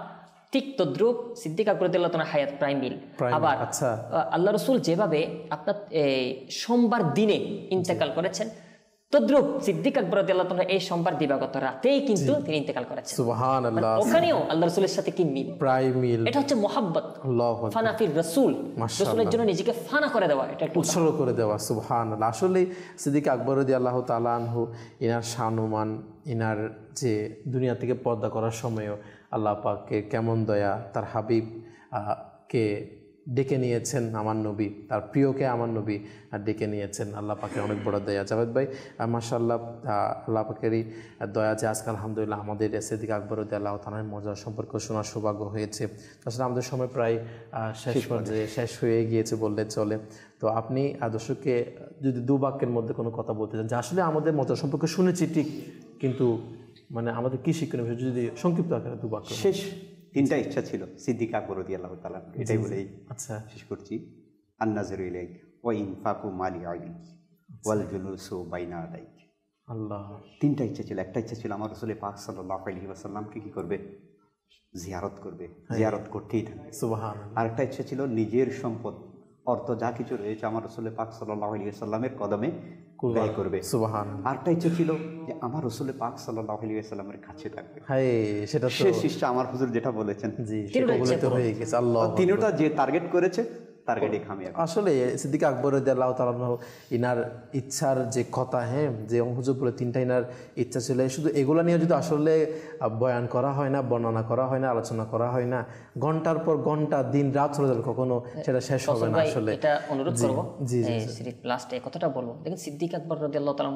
ঠিক তদ্রুপ সিদ্দিক আকবর রাদিয়াল্লাহু তাআলার হায়াত প্রায় মিল। আবার আল্লাহ রসুল যেভাবে আপনার সোমবার দিনে ইন্তেকাল করেছেন, তদ্রুপ সিদ্দিক আকবর রাদিয়াল্লাহু তাআলা এই সোমবার দিবাগত রাতেই কিন্তু তিনি ইন্তেকাল করেছেন। সুবহানাল্লাহ, ওখানেও আল্লাহ রসুলের সাথে কি মিল, প্রায় মিল। এটা হচ্ছে মহাব্বত, আল্লাহু আকবার, ফানাফির রসুল, রসুলের জন্য নিজেকে ফানা করে দেওয়া, এটা উৎসর্গ করে দেওয়া। সুবহানাল্লাহ। আসলে সিদ্দিক আকবর রাদিয়াল্লাহু তাআলা আনহু ইনার শানুমান, ইনার যে দুনিয়া থেকে পর্দা করার সময়ও আল্লাহ পাকের কেমন দয়া, তার হাবিব কে ডেকে নিয়েছেন আমার নবী, তার প্রিয়কে আমার নবী ডেকে নিয়েছেন। আল্লাহ পাকের অনেক বড় দয়া। জাভেদ ভাই, মাশাআল্লাহ, আল্লাহ পাকেরই দয়া যে আজকে আলহামদুলিল্লাহ আমাদের সিদ্দিক আকবর রাদিয়াল্লাহু তাআলার মজা সম্পর্ক শোনার সৌভাগ্য হয়েছে। আসলে আমাদের সময় প্রায় শেষ হয়ে গিয়েছে বললে চলে। তো আপনি দর্শককে যদি দু বাক্যের মধ্যে কোনো কথা বলতে চান যে আসলে আমাদের মজা সম্পর্কে শুনেছি ঠিক, কিন্তু মানে আমাদের কি শিক্ষণীয় বিষয়, যদি সংক্ষিপ্ত আকারে দু বাক্য। শেষ 3টা ইচ্ছা ছিল সিদ্দিক আকবর রাদিয়াল্লাহু তাআলা, এটাই বলেই শেষ করছি। আন-নাযরু ইলাইক ওয়া ইনফাকু মালি আলাইক ওয়াল জুলুসু বাইনা আদাইক। আল্লাহ, 3টা ইচ্ছা ছিল। একটা ইচ্ছা ছিল আমার রাসূল পাক সাল্লাল্লাহু আলাইহি ওয়াসাল্লামকে কি করবে, জিয়ারত করবে, জিয়ারত করতেই থাকবে। সুবহানাল্লাহ। আরেকটা ইচ্ছা ছিল নিজের সম্পদ, অর্থ যা কিছু রয়েছে আমার রাসূল পাক সাল্লাল্লাহু আলাইহি ওয়াসাল্লামের কদমে ব্যয় করবে। সুবহানাল্লাহ। আরেকটা ইচ্ছা ছিল যে আমার রাসূল পাক সাল্লাল্লাহু আলাইহি ওয়াসাল্লামের কাছে থাকবে। হ্যাঁ, সেটা তো শেষ ইচ্ছা আমার হুজুর যেটা বলেছেন, জি, সেটা বলে তো হয়ে গেছে। আল্লাহ, তিনটা যে টার্গেট করেছে টার্গেটে কামিয়াব। আসলে সিদ্দিক আকবর রাদিয়াল্লাহু তাআলা ইনার ইচ্ছার যে কথা, হ্যাঁ, যে হুজুর বলে 3টা ইনার ইচ্ছা ছিল, শুধু এগুলা নিয়ে যদি আসলে বয়ান করা হয় না, বর্ণনা করা হয় না, আলোচনা করা হয় না, ঘন্টার পর ঘন্টা দিন রাত চলে যাবে, কখনো সেটা শেষ হবে না। আসলে এটা অনুরোধ করব, লাস্টে কথাটা বলবো। দেখেন সিদ্দিক আকবর রাদিয়াল্লাহু তাআলা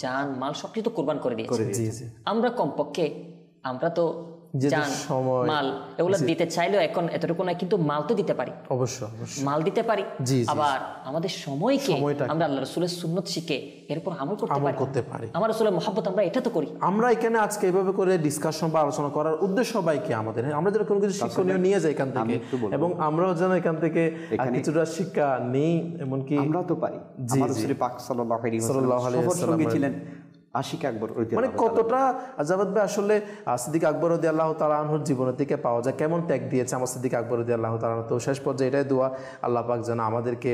জান মাল সবকিছু তো কুরবান করে দিয়েছে। আমরা কমপক্ষে আমরা তো জান মাল এগুলো দিতে চাইলেও এখন এতটুকু না, কিন্তু মাল তো দিতে পারি, অবশ্যই মাল দিতে পারি। আবার আমাদের সময়কে আমরা আল্লাহ রাসূলের সুন্নাত শিখে এরপর আমল করতে পারি। আমার রাসূলের মহব্বত আমরা এটা তো করি। আমরা এখানে আজকে এইভাবে করে ডিসকাশন বা আলোচনা করার উদ্দেশ্য সবাইকে আমাদের, আমরা যেন কোনো কিছু শিক্ষণীয় নিয়ে যাই এখান থেকে, এবং আমরাও যেন এখান থেকে কিছুটা শিক্ষা নেই, এমনকি আমরাও তো পারি। আমার রাসূল পাক সাল্লাল্লাহু আলাইহি ওয়াসাল্লাম ছিলেন আশিক আকবর, মানে কতটা জাভেদ ভাই আসলে সিদ্দিক আকবর রাদিয়াল্লাহু তাআলা আনহুর জীবন থেকে পাওয়া যায়, কেমন ত্যাগ দিয়েছে আমার সিদ্দিক আকবর রাদিয়াল্লাহু তাআলা। তো শেষ পর্যায়ে এটাই দোয়া, আল্লাহ পাক যেন আমাদেরকে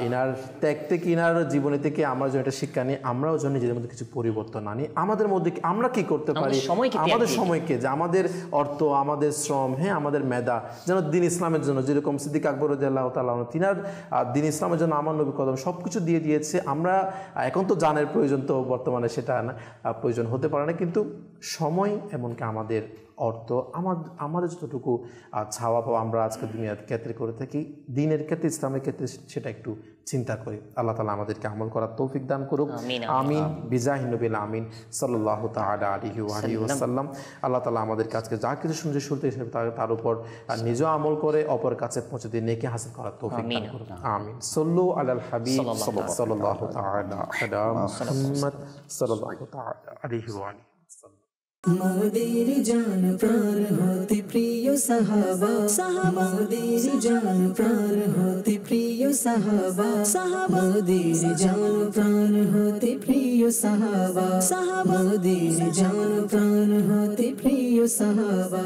ইনার ত্যাগ থেকে, ইনার জীবনী থেকে আমরা যেন এটা শিক্ষা নিই, আমরাও যেন নিজেদের মধ্যে কিছু পরিবর্তন আনি, আমাদের মধ্যে আমরা কি করতে পারি, আমাদের সময়কে, যে আমাদের অর্থ, আমাদের শ্রম, হ্যাঁ, আমাদের মেধা যেন দিন ইসলামের জন্য, যেরকম সিদ্দিক আকবর রাদিয়াল্লাহু তাআলা তিনার দিন ইসলামের জন্য আমার নবী কদম সব কিছু দিয়ে দিয়েছে। আমরা এখন তো জানের প্রয়োজন তো বর্তমানে সেটা না, প্রয়োজন হতে পারে না, কিন্তু সময় এমনকি আমাদের অর্থ, আমাদের যতটুকু ছাওয়া পাওয়া আমরা আজকে দুনিয়ার ক্ষেত্রে করে থাকি, দিনের ক্ষেত্রে, ইসলামের ক্ষেত্রে সেটা একটু চিন্তা করি। আল্লাহ তাআলা আমাদেরকে আমল করার তৌফিক দান করুক, আমিন, বিজাহিন নবিল আমিন সাল্লাল্লাহু তাআলা আলাইহি ওয়াসাল্লাম। আল্লাহ তাআলা আমাদের কাছে যা কিছু শুনছে তার উপর নিজেও আমল করে অপর কাছে পৌঁছে দিয়ে নেকি হাসিল করার তৌফিক দান করুক, আমিন। সাল্লু আলাল হাবিব সাল্লাল্লাহু তাআলা আলা মুহাম্মদ সাল্লাল্লাহু তাআলা আলাইহি ওয়া আলিহি ওয়াসাল্লাম। মোদের জান প্রাণ হতে প্রিয় সাহাবা, মোদের জান প্রাণ হতে প্রিয় সাহাবা, মোদের জান প্রাণ হতে প্রিয় সাহাবা, মোদের জান প্রাণ হতে প্রিয় সাহাবা।